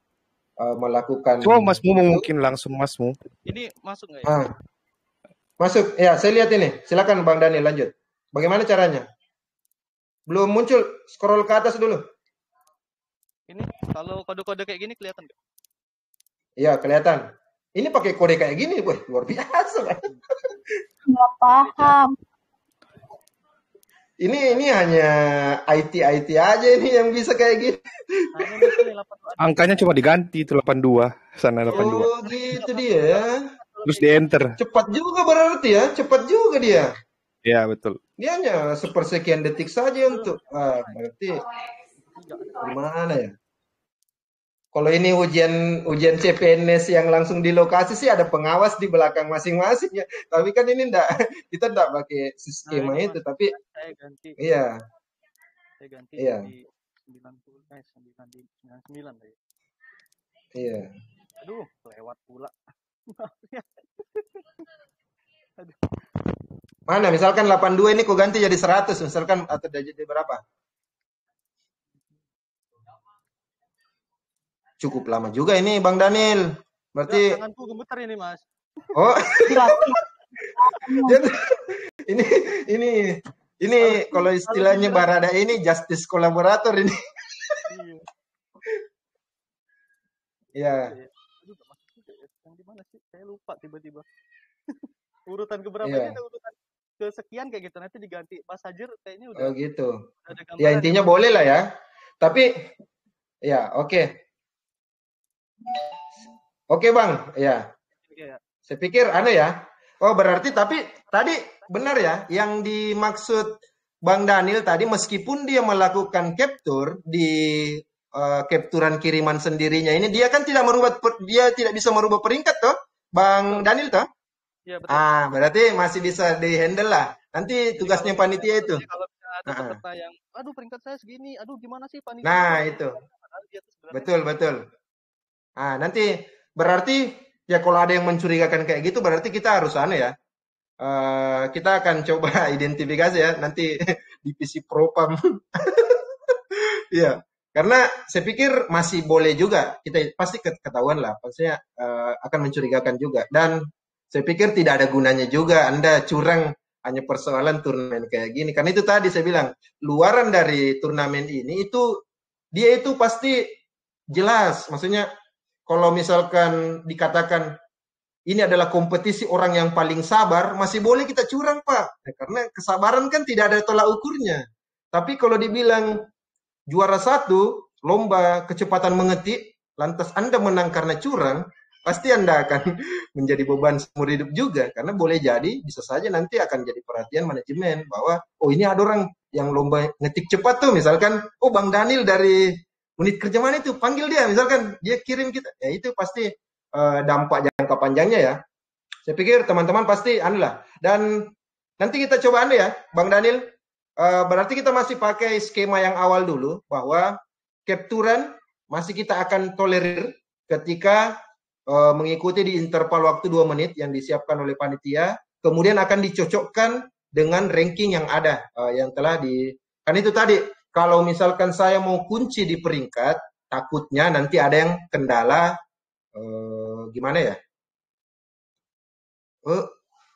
melakukan. Coba Mas Mu mungkin langsung Mas Mu. Ini masuk nggak ya? Masuk. Ya, saya lihat ini. Silakan Bang Daniel lanjut. Bagaimana caranya? Belum muncul, scroll ke atas dulu. Ini kalau kode-kode kayak gini kelihatan nggak? Iya, kelihatan. Ini pakai kode kayak gini, wah luar biasa. Nggak paham. Ini hanya IT aja ini yang bisa kayak gini. Angkanya cuma diganti itu 82 sana 82. Oh gitu dia. Terus di enter. Cepat juga berarti ya, cepat juga dia. Ya betul. Dia hanya sepersekian detik saja untuk, berarti gimana ya? Kalau ini ujian CPNS yang langsung di lokasi sih ada pengawas di belakang masing-masing ya. Tapi kan ini kita enggak pakai skema itu, tapi saya ganti. Iya. Saya ganti iya. di 99 tadi. Iya. Aduh, lewat pula. Aduh. Mana misalkan 82 ini kok ganti jadi 100 misalkan, atau jadi berapa? Cukup lama juga ini Bang Daniel. Berarti tanganku gemeter ini, Mas. Oh. ini kalau istilahnya Barada ini justice kolaborator ini. Iya. Aduh, yang di mana sih? Saya lupa tiba-tiba. Urutan keberapa Iya. ini urutan kesekian kayak gitu, nanti diganti passenger kayaknya udah. Oh gitu. Ada Ya intinya boleh lah ya. Tapi ya oke. Oke Bang, ya. Saya pikir aneh ya. Oh berarti tapi tadi benar ya, yang dimaksud Bang Daniel tadi meskipun dia melakukan capture di capturan kiriman sendirinya ini, dia kan dia tidak bisa merubah peringkat toh, Bang Daniel toh? Ya, betul. Berarti masih bisa di-handle lah. Nanti tugasnya panitia itu. Kalau ada peserta yang, aduh peringkat saya segini, aduh gimana sih panitia? Nah itu. Betul. Nanti berarti ya kalau ada yang mencurigakan kayak gitu berarti kita harus ya. Kita akan coba identifikasi ya nanti divisi propam. Iya. Karena saya pikir masih boleh juga, kita pasti ketahuan lah, pastinya akan mencurigakan juga. Dan saya pikir tidak ada gunanya juga Anda curang hanya persoalan turnamen kayak gini. Karena itu tadi saya bilang, luaran dari turnamen ini dia itu pasti jelas. Maksudnya kalau misalkan dikatakan ini adalah kompetisi orang yang paling sabar, masih boleh kita curang Pak. Karena kesabaran kan tidak ada tolak ukurnya. Tapi kalau dibilang juara 1 lomba kecepatan mengetik, lantas Anda menang karena curang, pasti Anda akan menjadi beban seumur hidup juga. Karena boleh jadi, bisa saja nanti akan jadi perhatian manajemen bahwa, oh ini ada orang yang lomba ngetik cepat tuh, misalkan, oh Bang Daniel dari unit kerja mana itu, panggil dia, misalkan dia kirim kita. Ya itu pasti dampak jangka panjangnya ya. Saya pikir teman-teman pasti lah. Dan nanti kita coba ya, Bang Daniel. Berarti kita masih pakai skema yang awal dulu, bahwa capturan masih kita akan tolerir ketika mengikuti di interval waktu 2 menit yang disiapkan oleh panitia, kemudian akan dicocokkan dengan ranking yang ada, yang telah kan itu tadi, kalau misalkan saya mau kunci di peringkat, takutnya nanti ada yang kendala, gimana ya?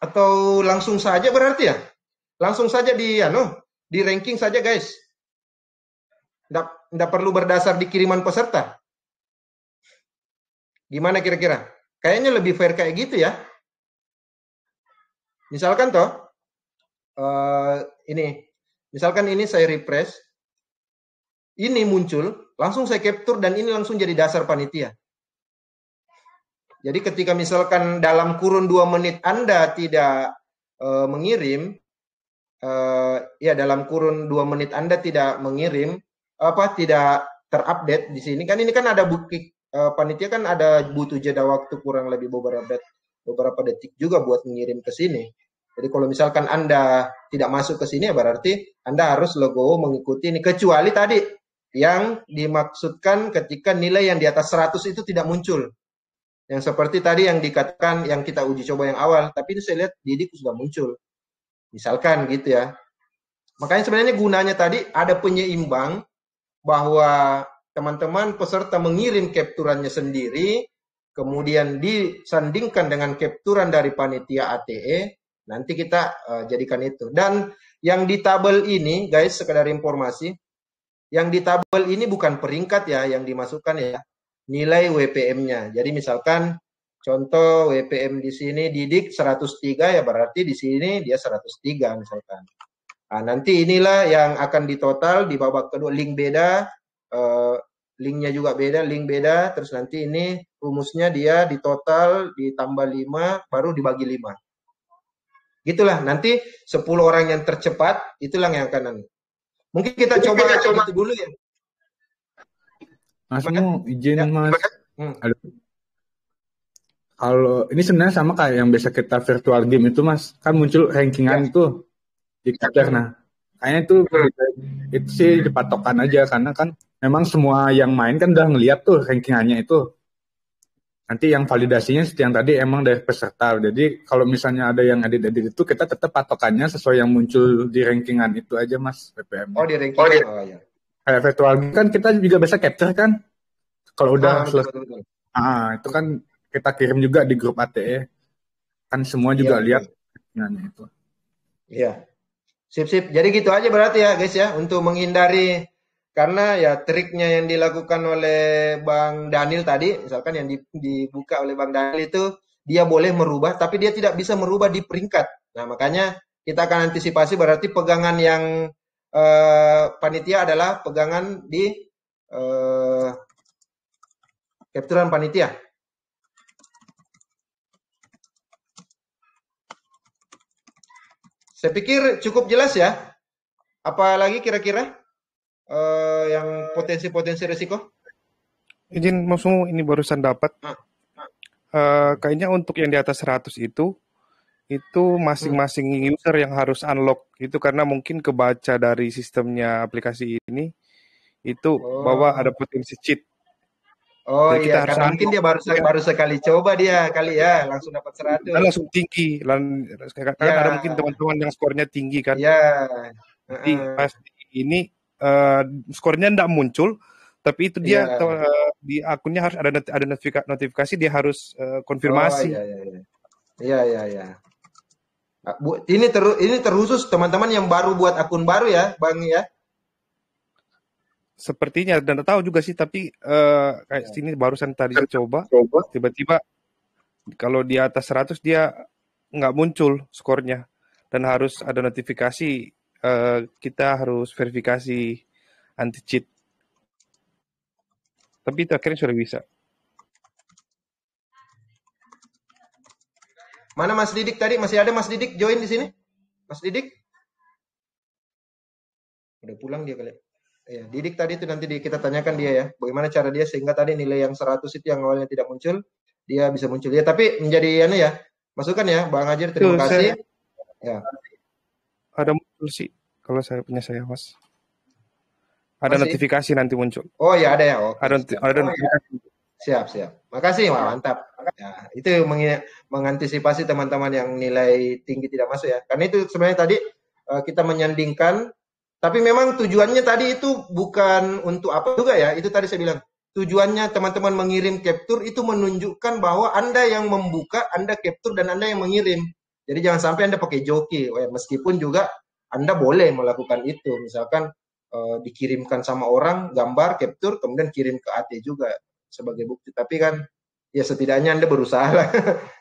Atau langsung saja berarti ya? Langsung saja di ranking saja guys. Nggak perlu berdasar di kiriman peserta. Gimana kira-kira? Kayaknya lebih fair kayak gitu ya. Misalkan misalkan ini saya refresh, ini muncul, langsung saya capture dan ini langsung jadi dasar panitia. Jadi ketika misalkan dalam kurun 2 menit Anda tidak mengirim, dalam kurun 2 menit Anda tidak mengirim, tidak terupdate di sini, kan ini kan ada bukti, panitia kan ada butuh jeda waktu kurang lebih beberapa detik juga buat mengirim ke sini. Jadi kalau misalkan Anda tidak masuk ke sini, ya berarti Anda harus logo mengikuti ini, kecuali tadi yang dimaksudkan ketika nilai yang di atas 100 itu tidak muncul. Yang seperti tadi yang dikatakan, yang kita uji coba yang awal, tapi ini saya lihat Didik sudah muncul. Misalkan gitu ya. Makanya sebenarnya gunanya tadi ada penyeimbang, bahwa teman-teman peserta mengirim capturannya sendiri, kemudian disandingkan dengan capturan dari panitia ATE, nanti kita jadikan itu. Dan yang di tabel ini, guys, sekedar informasi, yang di tabel ini bukan peringkat ya, yang dimasukkan ya, nilai WPM-nya. Jadi misalkan contoh WPM di sini Didik 103, ya berarti di sini dia 103 misalkan. Nah, nanti inilah yang akan ditotal di babak kedua, link beda, linknya juga beda, link beda, terus nanti ini rumusnya dia ditotal ditambah 5 baru dibagi 5. Gitulah, nanti 10 orang yang tercepat itulah yang akan. Mungkin kita coba itu dulu ya. Mas mau izin Mas. Kalau ini sebenarnya sama kayak yang biasa kita virtual game itu Mas, kan muncul rankingan itu di Twitter. Nah, kayaknya itu sih dipatokan aja karena kan memang semua yang main kan udah ngeliat tuh rankingannya itu. Nanti yang validasinya seperti yang tadi emang dari peserta. Jadi kalau misalnya ada yang edit-edit itu kita tetap patokannya sesuai yang muncul di rankingan itu aja Mas BPM. Oh, di rankingan. Oh ya. Kayak virtual kan kita juga bisa capture kan kalau udah selesai. Itu kan kita kirim juga di grup ATE kan semua juga lihat itu. Iya, sip. Jadi gitu aja berarti ya guys ya, untuk menghindari, karena ya triknya yang dilakukan oleh Bang Daniel tadi, misalkan yang dibuka oleh Bang Daniel itu dia boleh merubah tapi dia tidak bisa merubah di peringkat. Nah makanya kita akan antisipasi, berarti pegangan yang panitia adalah pegangan di capturan panitia. Saya pikir cukup jelas ya. Apalagi kira-kira yang potensi-potensi risiko? Izin maksudmu ini barusan dapat. Kayaknya untuk yang di atas 100 itu masing-masing user yang harus unlock itu, karena mungkin kebaca dari sistemnya aplikasi ini itu bahwa ada potensi cheat. Oh jadi iya, karena mungkin dia baru sekali coba dia kali ya, langsung dapat 100. Dan langsung tinggi. Karena ada mungkin teman-teman yang skornya tinggi kan. Iya. Jadi pasti ini skornya enggak muncul, tapi itu dia di akunnya harus ada notifikasi, dia harus konfirmasi. Iya. Bu, ini terkhusus teman-teman yang baru buat akun baru ya, Bang ya. Sepertinya, dan tahu juga sih, tapi kayak sini barusan tadi coba, tiba-tiba kalau di atas 100 dia nggak muncul skornya, dan harus ada notifikasi, kita harus verifikasi anti cheat. Tapi itu akhirnya sudah bisa. Mana Mas Didik tadi? Masih ada Mas Didik join di sini? Mas Didik? Udah pulang dia kali. Ya, Didik tadi itu nanti kita tanyakan dia ya, bagaimana cara dia sehingga tadi nilai yang 100 itu yang awalnya tidak muncul, dia bisa muncul ya. Tapi menjadi masukan ya, Bang Hajar, terima kasih. Ya. Ada muncul sih, kalau saya punya Mas. Ada notifikasi nanti muncul. Oh ya ada ya. Oke. Ada notifikasi. Siap. Makasih, mantap. Ya, itu mengantisipasi teman-teman yang nilai tinggi tidak masuk ya. Karena itu sebenarnya tadi kita menyandingkan, tapi memang tujuannya tadi itu bukan untuk apa juga ya. Itu tadi saya bilang, tujuannya teman-teman mengirim capture itu menunjukkan bahwa Anda yang membuka, Anda capture dan Anda yang mengirim. Jadi jangan sampai Anda pakai joki. Meskipun juga Anda boleh melakukan itu. Misalkan dikirimkan sama orang gambar capture kemudian kirim ke AT juga sebagai bukti, tapi kan ya setidaknya Anda berusaha lah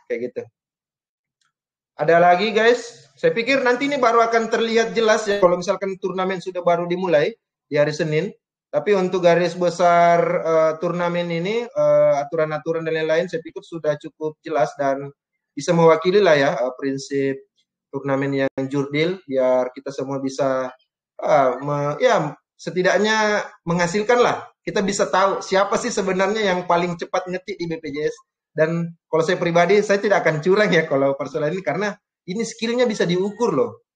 kayak gitu. Ada lagi guys, saya pikir nanti ini baru akan terlihat jelas ya kalau misalkan turnamen sudah baru dimulai di hari Senin, tapi untuk garis besar turnamen ini aturan-aturan dan lain-lain saya pikir sudah cukup jelas dan bisa mewakili lah ya prinsip turnamen yang jurdil biar kita semua bisa setidaknya menghasilkan lah. Kita bisa tahu siapa sih sebenarnya yang paling cepat ngetik di BPJS. Dan kalau saya pribadi, saya tidak akan curang ya kalau persoalan ini karena ini skillnya bisa diukur loh.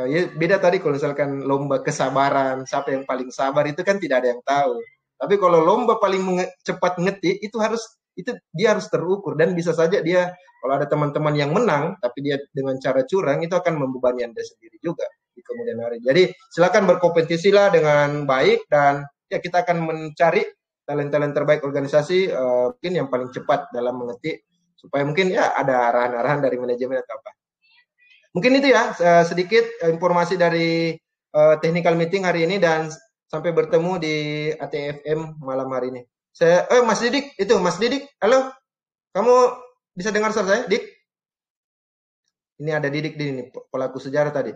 Ya beda tadi kalau misalkan lomba kesabaran, siapa yang paling sabar itu kan tidak ada yang tahu. Tapi kalau lomba paling cepat ngetik itu dia harus terukur dan bisa saja dia kalau ada teman-teman yang menang tapi dia dengan cara curang itu akan membebani Anda sendiri juga di kemudian hari. Jadi silakan berkompetisilah dengan baik dan ya kita akan mencari talent-talent terbaik organisasi mungkin yang paling cepat dalam mengetik supaya mungkin ya ada arahan-arahan dari manajemen atau apa. Mungkin itu ya sedikit informasi dari technical meeting hari ini dan sampai bertemu di ATFM malam hari ini. Mas Didik, halo, kamu bisa dengar suara saya, Dik? Ini ada Didik di sini, pelaku sejarah tadi.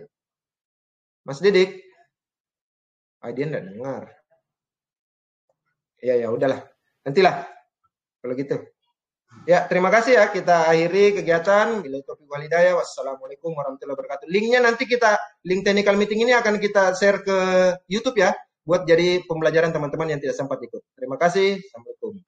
Mas Didik, dia enggak dengar. Ya udahlah, nantilah kalau gitu. Ya, terima kasih ya. Kita akhiri kegiatan. Billahi taufiq wal hidayah. Wassalamualaikum warahmatullahi wabarakatuh. Linknya nanti link technical meeting ini akan kita share ke YouTube ya, buat jadi pembelajaran teman-teman yang tidak sempat ikut. Terima kasih. Assalamualaikum.